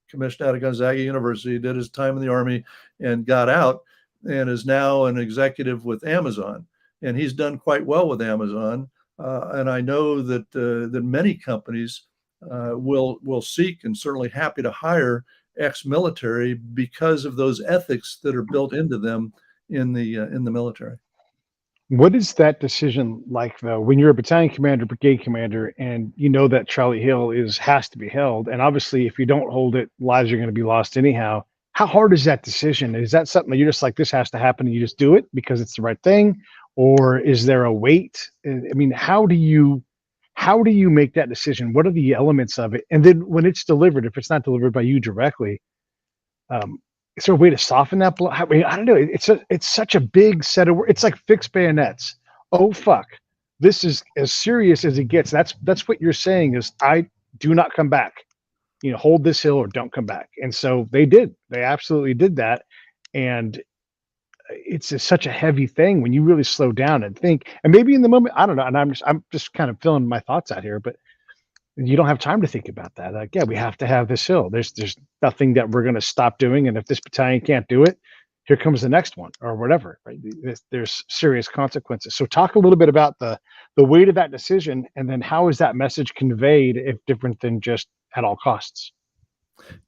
commissioned out of Gonzaga University, did his time in the Army, and got out, and is now an executive with Amazon. And he's done quite well with Amazon. And I know that many companies will seek, and certainly happy to hire, ex-military because of those ethics that are built into them in the military. What is that decision like though, when you're a battalion commander, brigade commander, and you know that Charlie Hill has to be held, and obviously if you don't hold it, lives are going to be lost anyhow. How hard is that decision? Is that something that you're just like, this has to happen, and you just do it because it's the right thing, or is there a weight? I mean, how do you make that decision? What are the elements of it? And then when it's delivered, if it's not delivered by you directly, um, is there a way to soften that blow? I mean, I don't know. It's such a big set of it's like fixed bayonets. Oh fuck, this is as serious as it gets. That's what you're saying is I do not come back. Hold this hill or don't come back. And so they did. They absolutely did that. And it's just such a heavy thing when you really slow down and think. And maybe in the moment, I don't know. And I'm just kind of filling my thoughts out here, but you don't have time to think about that. Like, yeah, we have to have this hill. There's nothing that we're going to stop doing, and if this battalion can't do it, here comes the next one or whatever. Right? There's serious consequences. So, talk a little bit about the weight of that decision, and then how is that message conveyed, if different than just at all costs?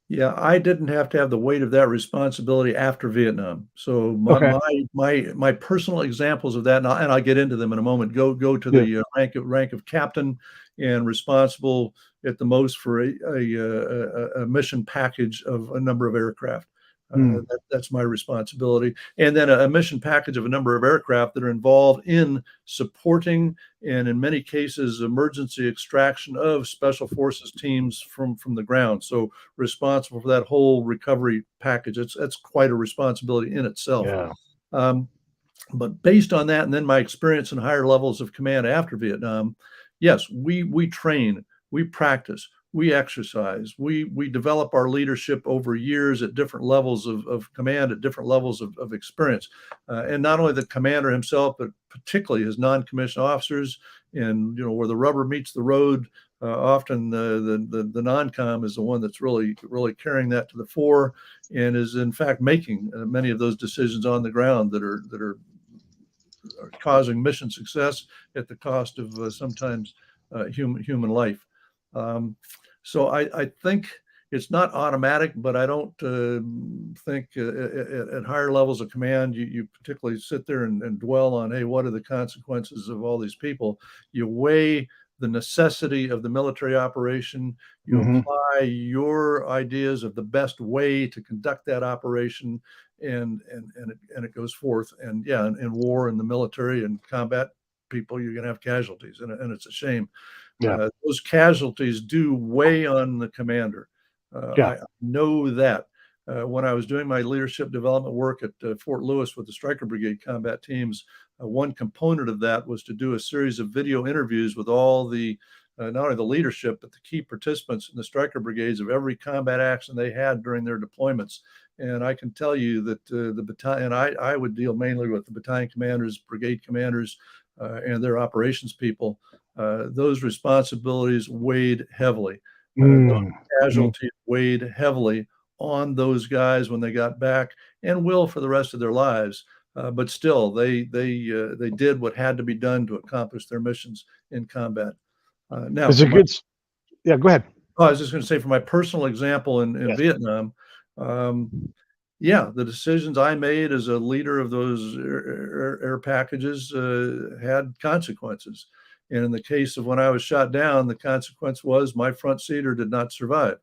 Yeah, I didn't have to have the weight of that responsibility after Vietnam. So my Okay. my my personal examples of that, and I'll get into them in a moment, go to Yeah. the rank of captain, and responsible at the most for a mission package of a number of aircraft. Mm. That's my responsibility. And then a mission package of a number of aircraft that are involved in supporting, and in many cases, emergency extraction of special forces teams from the ground. So responsible for that whole recovery package. That's quite a responsibility in itself. Yeah. Um, but based on that, and then my experience in higher levels of command after Vietnam, yes, we train, we practice, we exercise, we develop our leadership over years at different levels of command, at different levels of experience, and not only the commander himself, but particularly his non-commissioned officers. And where the rubber meets the road, often the non-com is the one that's really carrying that to the fore, and is in fact making many of those decisions on the ground that are causing mission success at the cost of sometimes human life. Um, so I think it's not automatic, but I don't think at higher levels of command you particularly sit there and dwell on, hey, what are the consequences of all these people? You weigh the necessity of the military operation. You Hmm. apply your ideas of the best way to conduct that operation, and it goes forth. And yeah, in war, in the military and combat, people, you're going to have casualties, and it's a shame. Yeah. Those casualties do weigh on the commander. Yeah. I know that. When I was doing my leadership development work at Fort Lewis with the Stryker Brigade combat teams, one component of that was to do a series of video interviews with all the not only the leadership, but the key participants in the Stryker brigades of every combat action they had during their deployments. And I can tell you that the battalion, I would deal mainly with the battalion commanders, brigade commanders, and their operations people. Those responsibilities weighed heavily. Those Mm. Hmm. casualties weighed heavily on those guys when they got back, and will for the rest of their lives. But still, they did what had to be done to accomplish their missions in combat. Now, It's a for my good. Yeah. Go ahead. Oh, I was just going to say, for my personal example in Yes. Vietnam, um, Yeah, the decisions I made as a leader of those air packages had consequences. And in the case of when I was shot down, the consequence was my front seater did not survive.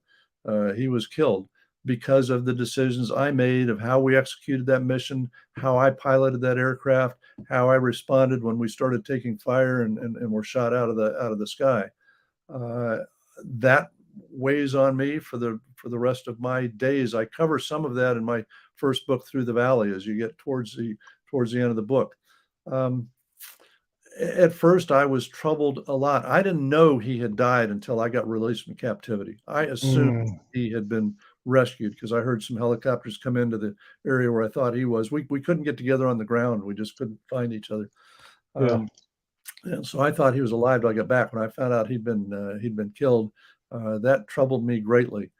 He was killed because of the decisions I made of how we executed that mission, how I piloted that aircraft, how I responded when we started taking fire and were shot out of the sky. Uh, that weighs on me for the rest of my days. I cover some of that in my first book, Through the Valley, as you get towards the end of the book. Um, at first, I was troubled a lot. I didn't know he had died until I got released from captivity. I assumed Mm, he had been rescued because I heard some helicopters come into the area where I thought he was. We couldn't get together on the ground. We just couldn't find each other. yeah. Um, and so I thought he was alive till I got back. When I found out he'd been killed, that troubled me greatly.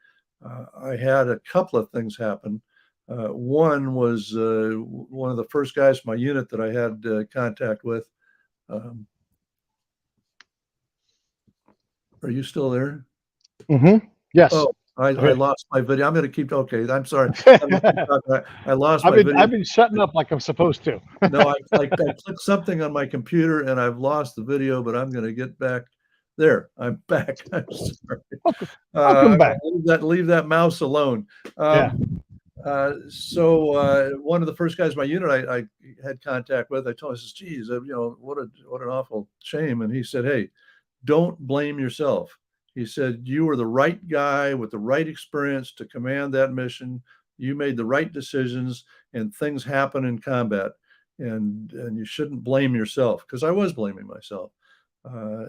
I had a couple of things happen. One was one of the first guys from my unit that I had contact with. Um, are you still there? Mm-hmm. Yes. Oh, I Okay. lost my video. I'm going to keep. Okay, I'm sorry. I'm going to keep talking. I lost I've my been video. I've been shutting up like I'm supposed to. No, I clicked something on my computer and I've lost the video, but I'm going to get back. There, I'm back. I'm sorry. Welcome I'm back. gonna leave that mouse alone. Yeah. Um, one of the first guys in my unit I had contact with, I told him, I says, geez, what an awful shame. And he said, hey, don't blame yourself. He said, you were the right guy with the right experience to command that mission. You made the right decisions and things happen in combat and you shouldn't blame yourself, because I was blaming myself. Uh,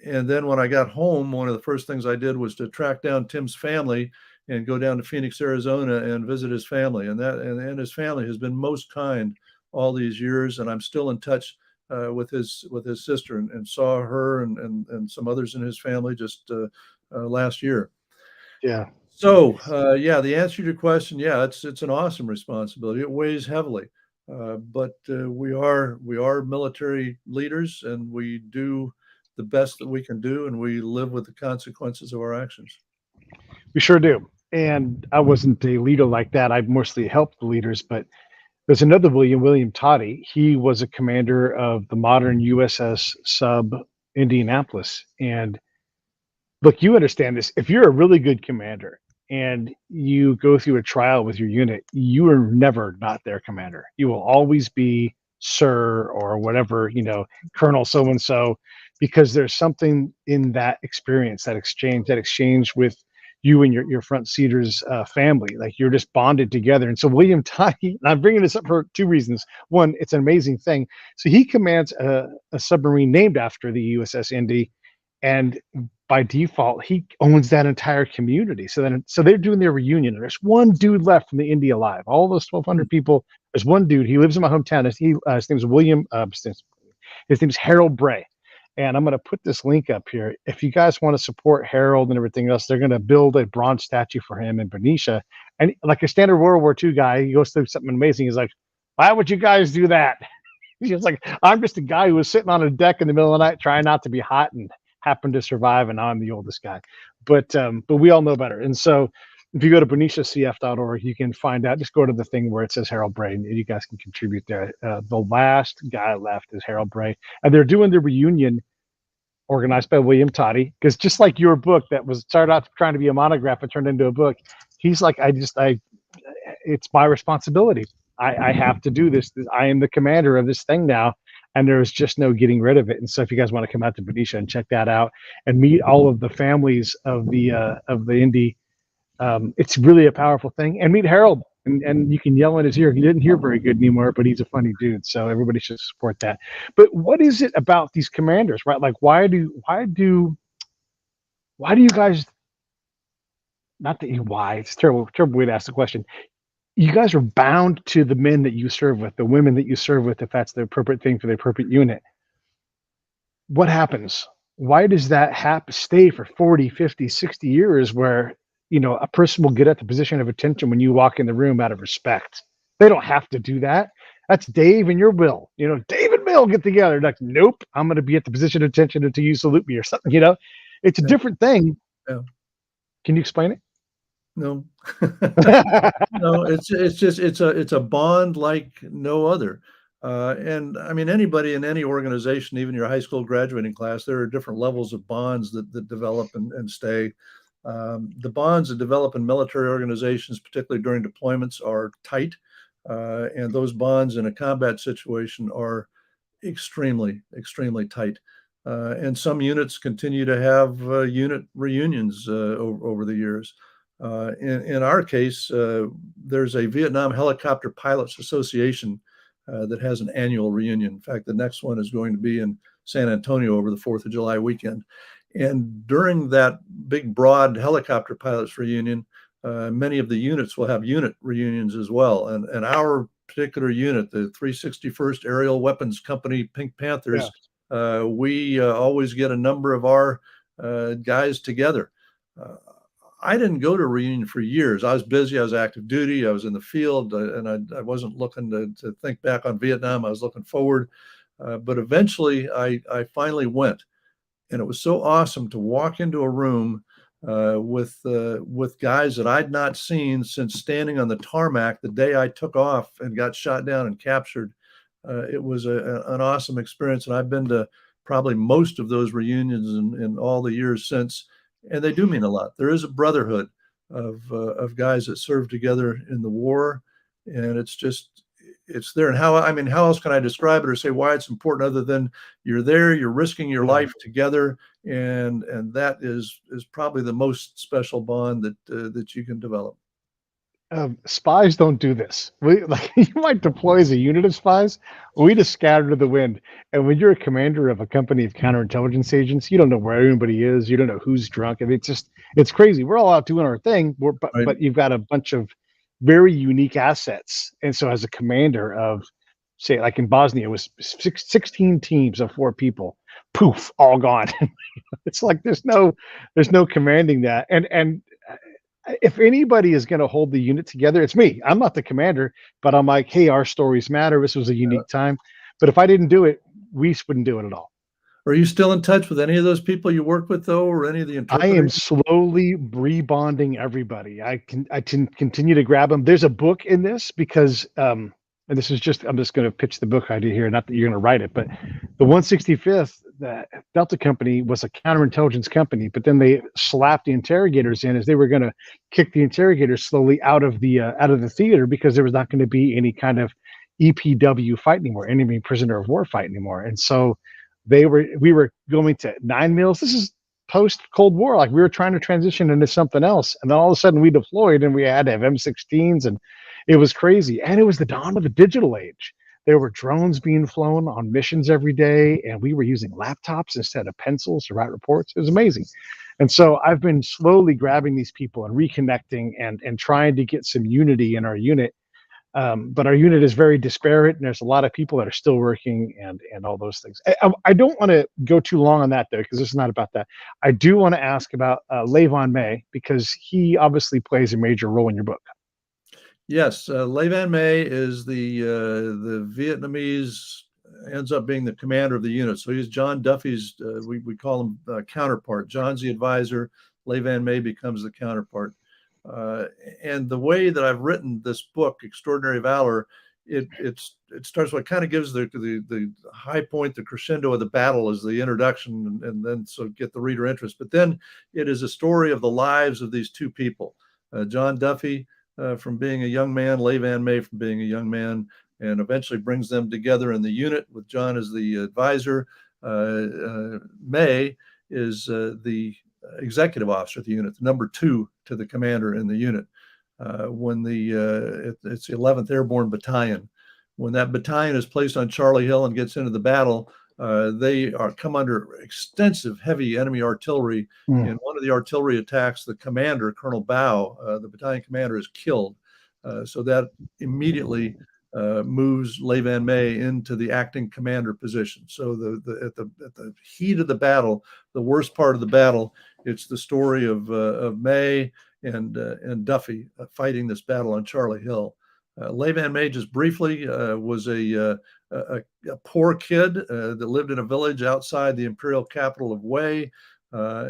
and then when I got home, one of the first things I did was to track down Tim's family and go down to Phoenix, Arizona and visit his family. And his family has been most kind all these years. And I'm still in touch with his sister and saw her and some others in his family just last year. Yeah. So yeah, the answer to your question, yeah, it's an awesome responsibility. It weighs heavily, but we are military leaders, and we do the best that we can do, and we live with the consequences of our actions. We sure do. And I wasn't a leader like that. I mostly helped the leaders, but there's another William Toddy. He was a commander of the modern USS sub Indianapolis. And look, you understand this. If you're a really good commander and you go through a trial with your unit, you are never not their commander. You will always be sir or whatever, colonel so and so, because there's something in that experience, that exchange with you and your front seater's family. Like, you're just bonded together. And so William Tye, and I'm bringing this up for two reasons. One, it's an amazing thing. So he commands a submarine named after the USS Indy, and by default, he owns that entire community. So they're doing their reunion. And there's one dude left from the Indy alive. All those 1,200 people. There's one dude. He lives in my hometown. His name's William. His name's Harold Bray. And I'm going to put this link up here. If you guys want to support Harold and everything else, they're going to build a bronze statue for him in Benicia. And like a standard World War II guy, he goes through something amazing. He's like, why would you guys do that? He's like, I'm just a guy who was sitting on a deck in the middle of the night trying not to be hot and happened to survive, and now I'm the oldest guy. But we all know better. And so if you go to beniciacf.org, you can find out. Just go to the thing where it says Harold Bray, and you guys can contribute there. The last guy left is Harold Bray, and they're doing the reunion organized by William Toddy, because just like your book that was started out trying to be a monograph and turned into a book, he's like, it's my responsibility. I have to do this. I am the commander of this thing now, and there's just no getting rid of it. And so if you guys want to come out to Benicia and check that out and meet all of the families of the Indy, it's really a powerful thing. And meet Harold, and you can yell in his ear. He didn't hear very good anymore, but he's a funny dude. So everybody should support that. But what is it about these commanders, right? Like, why do you guys, not that you, why, it's a terrible way to ask the question. You guys are bound to the men that you serve with, the women that you serve with, if that's the appropriate thing for the appropriate unit. What happens? Why does that stay for 40, 50, 60 years where, a person will get at the position of attention when you walk in the room out of respect? They don't have to do that. That's Dave and your Bill. Dave and Bill get together. Like, nope, I'm going to be at the position of attention until you salute me or something. It's a different thing. Yeah. Can you explain it? No. No, it's a bond like no other. And I mean, anybody in any organization, even your high school graduating class, there are different levels of bonds that develop and stay. The bonds that develop in military organizations, particularly during deployments, are tight. And those bonds in a combat situation are extremely, extremely tight. And some units continue to have unit reunions over the years. In our case, there's a Vietnam Helicopter Pilots Association that has an annual reunion. In fact, the next one is going to be in San Antonio over the 4th of July weekend. And during that big, broad helicopter pilots reunion, many of the units will have unit reunions as well. And our particular unit, the 361st Aerial Weapons Company Pink Panthers, we always get a number of our guys together. I didn't go to a reunion for years. I was busy. I was active duty. I was in the field, and I wasn't looking to think back on Vietnam. I was looking forward. But eventually, I finally went, and it was so awesome to walk into a room with guys that I'd not seen since standing on the tarmac the day I took off and got shot down and captured. It was an awesome experience, and I've been to probably most of those reunions in all the years since, and they do mean a lot. There is a brotherhood of guys that served together in the war, and it's there. And how else can I describe it or say why it's important other than you're there, you're risking your life together, and that is probably the most special bond that you can develop. Spies don't do this. You might deploy as a unit of spies. We just scatter to the wind. And when you're a commander of a company of counterintelligence agents, you don't know where anybody is. You don't know who's drunk. I mean, it's crazy. We're all out doing our thing, Right. but you've got a bunch of very unique assets. And so, as a commander of, say, like in Bosnia, it was 16 teams of 4 people. Poof, all gone. It's like there's no commanding that. And if anybody is going to hold the unit together, it's me. I'm not the commander, but I'm like, hey, our stories matter. This was a unique time. But if I didn't do it, we wouldn't do it at all. Are you still in touch with any of those people you work with, though, or any of the I am interpreters? slowly rebonding everybody. I can continue to grab them. There's a book in this because and this is just I'm just going to pitch the book idea here. Not that you're going to write it, but the 165th, the Delta Company was a counterintelligence company, but then they slapped the interrogators in as they were going to kick the interrogators slowly out of the theater because there was not going to be any kind of EPW fight anymore, enemy prisoner of war fight anymore, and so we were going to 9 mils. This is post Cold War, like we were trying to transition into something else, and then all of a sudden we deployed and we had to have M16s, and it was crazy. And it was the dawn of the digital age. There were drones being flown on missions every day, and we were using laptops instead of pencils to write reports. It was amazing. And so I've been slowly grabbing these people and reconnecting and trying to get some unity in our unit. But our unit is very disparate, and there's a lot of people that are still working and all those things. I don't want to go too long on that, though, because it's not about that. I do want to ask about Levon May, because he obviously plays a major role in your book. Yes, Van Mễ is the Vietnamese, ends up being the commander of the unit. So he's John Duffy's, we call him counterpart. John's the advisor. Van Mễ becomes the counterpart. And the way that I've written this book, Extraordinary Valor, it starts what kind of gives the high point, the crescendo of the battle as the introduction, and then so get the reader interest. But then it is a story of the lives of these two people, John Duffy, from being a young man, Van Mễ from being a young man, and eventually brings them together in the unit with John as the advisor. May is the executive officer of the unit, the number 2 to the commander in the unit. When it's the 11th Airborne Battalion. When that battalion is placed on Charlie Hill and gets into the battle, they come under extensive heavy enemy artillery. In one of the artillery attacks, the commander, Colonel Bao, the battalion commander, is killed. So that immediately moves Van Mễ into the acting commander position. So at the heat of the battle, the worst part of the battle, it's the story of May and Duffy fighting this battle on Charlie Hill. Van Mễ, just briefly, was a poor kid that lived in a village outside the imperial capital of Hue.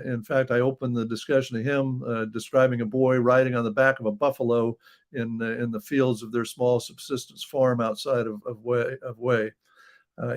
In fact, I opened the discussion to him describing a boy riding on the back of a buffalo in the fields of their small subsistence farm outside of Way.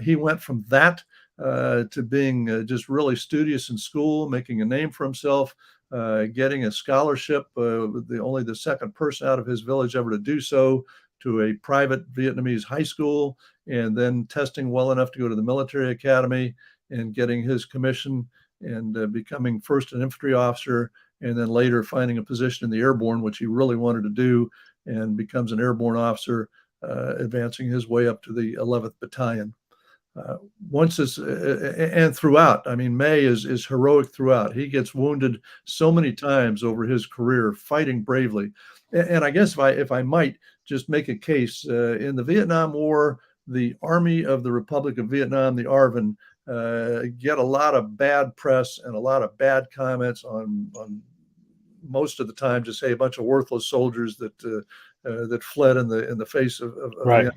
He went from that to being just really studious in school, making a name for himself, getting a scholarship, only the second person out of his village ever to do so, to a private Vietnamese high school, and then testing well enough to go to the military academy and getting his commission and becoming first an infantry officer, and then later finding a position in the airborne, which he really wanted to do, and becomes an airborne officer, advancing his way up to the 11th Battalion. Once this and throughout, I mean, Mễ is heroic throughout. He gets wounded so many times over his career, fighting bravely. And I guess if I might just make a case, in the Vietnam War, the Army of the Republic of Vietnam, the ARVN, get a lot of bad press and a lot of bad comments on most of the time, just say a bunch of worthless soldiers that fled in the face of Right. the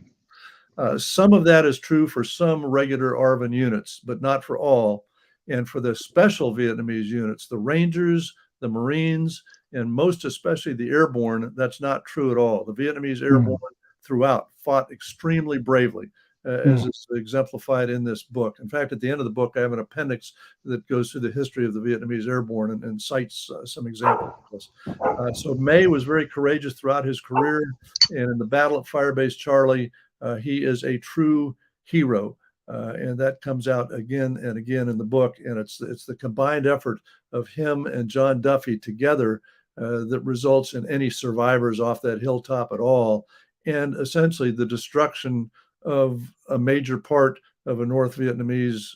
some of that is true for some regular ARVN units, but not for all. And for the special Vietnamese units, the Rangers, the Marines, and most especially the airborne, that's not true at all. The Vietnamese airborne throughout fought extremely bravely, as is exemplified in this book. In fact, at the end of the book, I have an appendix that goes through the history of the Vietnamese airborne and cites some examples of this. So Mễ was very courageous throughout his career. And in the battle at Firebase Charlie, he is a true hero, and that comes out again and again in the book. And it's the combined effort of him and John Duffy together that results in any survivors off that hilltop at all, and essentially the destruction of a major part of a North Vietnamese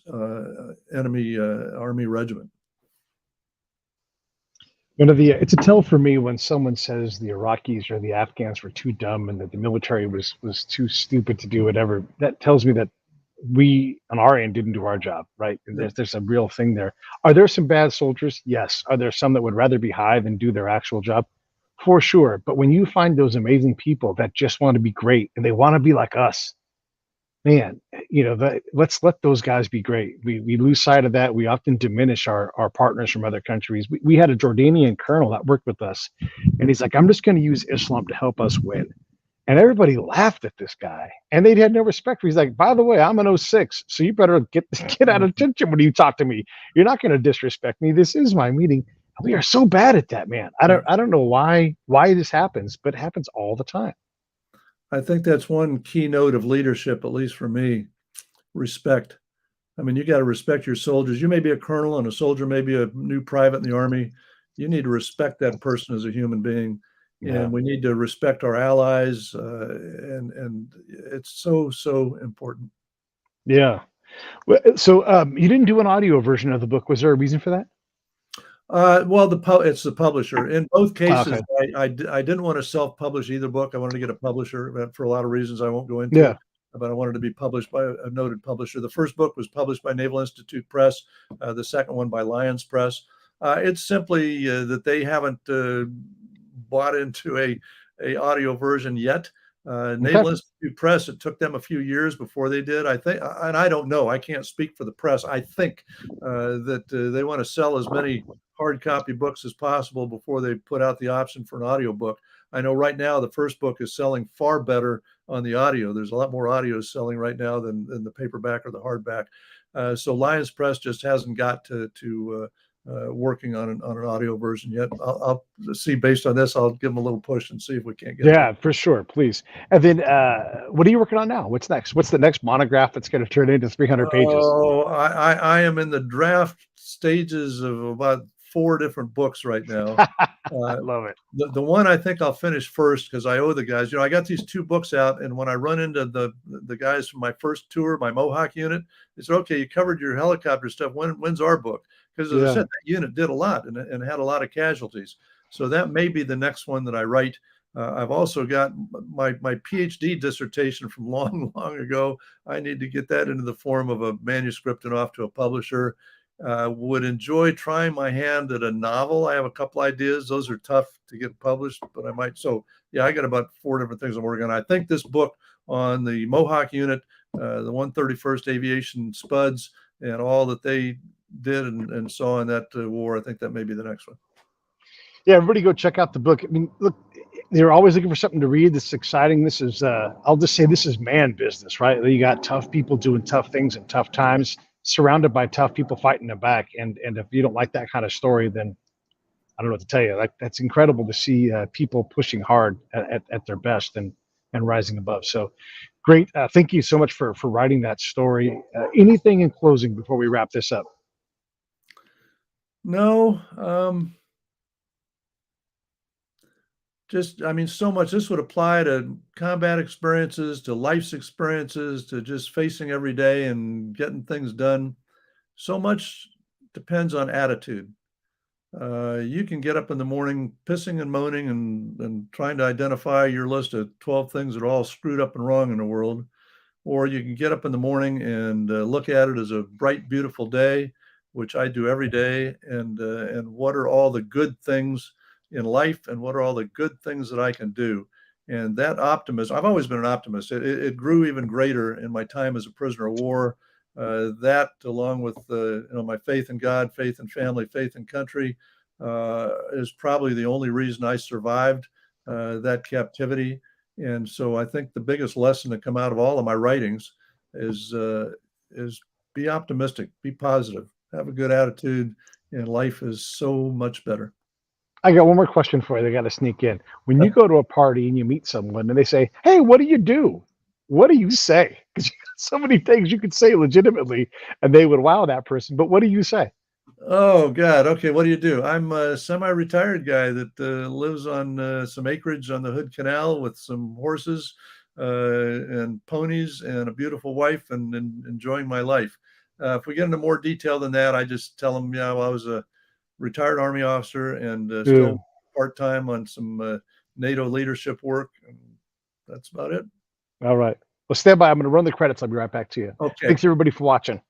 enemy army regiment. It's a tell for me when someone says the Iraqis or the Afghans were too dumb and that the military was too stupid to do whatever. That tells me that we on our end didn't do our job, right? And there's a real thing there. Are there some bad soldiers? Yes. Are there some that would rather be high than do their actual job? For sure. But when you find those amazing people that just want to be great and they want to be like us, man, let's let those guys be great. We lose sight of that. We often diminish our partners from other countries. We had a Jordanian colonel that worked with us, and he's like, I'm just going to use Islam to help us win. And everybody laughed at this guy, and they had no respect for. He's like, by the way, I'm an 06, so you better get out of attention when you talk to me. You're not going to disrespect me. This is my meeting. We are so bad at that, man. I don't know why this happens, but it happens all the time. I think that's one keynote of leadership, at least for me, respect. I mean, you got to respect your soldiers. You may be a colonel and a soldier may be a new private in the Army. You need to respect that person as a human being. Yeah. And we need to respect our allies. And it's so important. Yeah. So you didn't do an audio version of the book. Was there a reason for that? Well, it's the publisher. In both cases, okay. I didn't want to self-publish either book. I wanted to get a publisher for a lot of reasons I won't go into. Yeah. But I wanted to be published by a noted publisher. The first book was published by Naval Institute Press. The second one by Lions Press. It's simply that they haven't bought into a audio version yet. Naval Institute Press, it took them a few years before they did. I think, and I don't know, I can't speak for the press. I think that they want to sell as many hard copy books as possible before they put out the option for an audio book. I know right now the first book is selling far better on the audio. There's a lot more audio selling right now than the paperback or the hardback. So Lions Press just hasn't got to working on an audio version yet. I'll see, based on this, I'll give them a little push and see if we can't get it. For sure, please. And then what are you working on now? What's next? What's the next monograph that's going to turn into 300 pages? Oh, I am in the draft stages of about 4 different books right now. I love it. The one I think I'll finish first, because I owe the guys, I got these 2 books out, and when I run into the guys from my first tour, my Mohawk unit, they said, okay, you covered your helicopter stuff. When's our book? Because as I said, that unit did a lot and had a lot of casualties. So that may be the next one that I write. I've also got my PhD dissertation from long ago. I need to get that into the form of a manuscript and off to a publisher. Would enjoy trying my hand at a novel. I have a couple ideas. Those are tough to get published, but I might. So yeah, I got about 4 different things I'm working on. I think this book on the Mohawk unit, the 131st Aviation Spuds, and all that they did and saw in that war, I think that may be the next one. Yeah, everybody go check out the book. I mean, look, they're always looking for something to read that's exciting. This is, I'll just say, this is man business, right? You got tough people doing tough things in tough times, surrounded by tough people fighting them back. And if you don't like that kind of story, then I don't know what to tell you. Like, that's incredible to see people pushing hard at their best and rising above. So great. Thank you so much for writing that story. Anything in closing before we wrap this up? No, just, I mean, so much. This would apply to combat experiences, to life's experiences, to just facing every day and getting things done. So much depends on attitude. You can get up in the morning pissing and moaning and trying to identify your list of 12 things that are all screwed up and wrong in the world. Or you can get up in the morning and look at it as a bright, beautiful day, which I do every day. And what are all the good things in life, and what are all the good things that I can do? And that optimism, I've always been an optimist. It grew even greater in my time as a prisoner of war. That, along with my faith in God, faith in family, faith in country, is probably the only reason I survived that captivity. And so I think the biggest lesson to come out of all of my writings is be optimistic, be positive, have a good attitude, and life is so much better. I got one more question for you. They got to sneak in. When you go to a party and you meet someone and they say, "Hey, what do you do?" What do you say? Because you got so many things you could say legitimately, and they would wow that person. But what do you say? Oh God. Okay. What do you do? I'm a semi-retired guy that lives on some acreage on the Hood Canal with some horses and ponies and a beautiful wife and enjoying my life. If we get into more detail than that, I just tell them, yeah, well, I was a retired Army officer and still part-time on some NATO leadership work. And that's about it. All right. Well, stand by. I'm going to run the credits. I'll be right back to you. Okay. Thanks, everybody, for watching.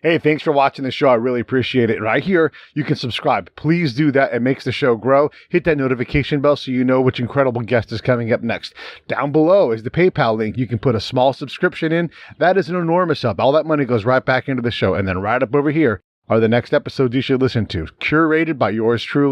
Hey, thanks for watching the show. I really appreciate it. Right here, you can subscribe. Please do that. It makes the show grow. Hit that notification bell so you know which incredible guest is coming up next. Down below is the PayPal link. You can put a small subscription in. That is an enormous help. All that money goes right back into the show. And then right up over here are the next episodes you should listen to, curated by yours truly.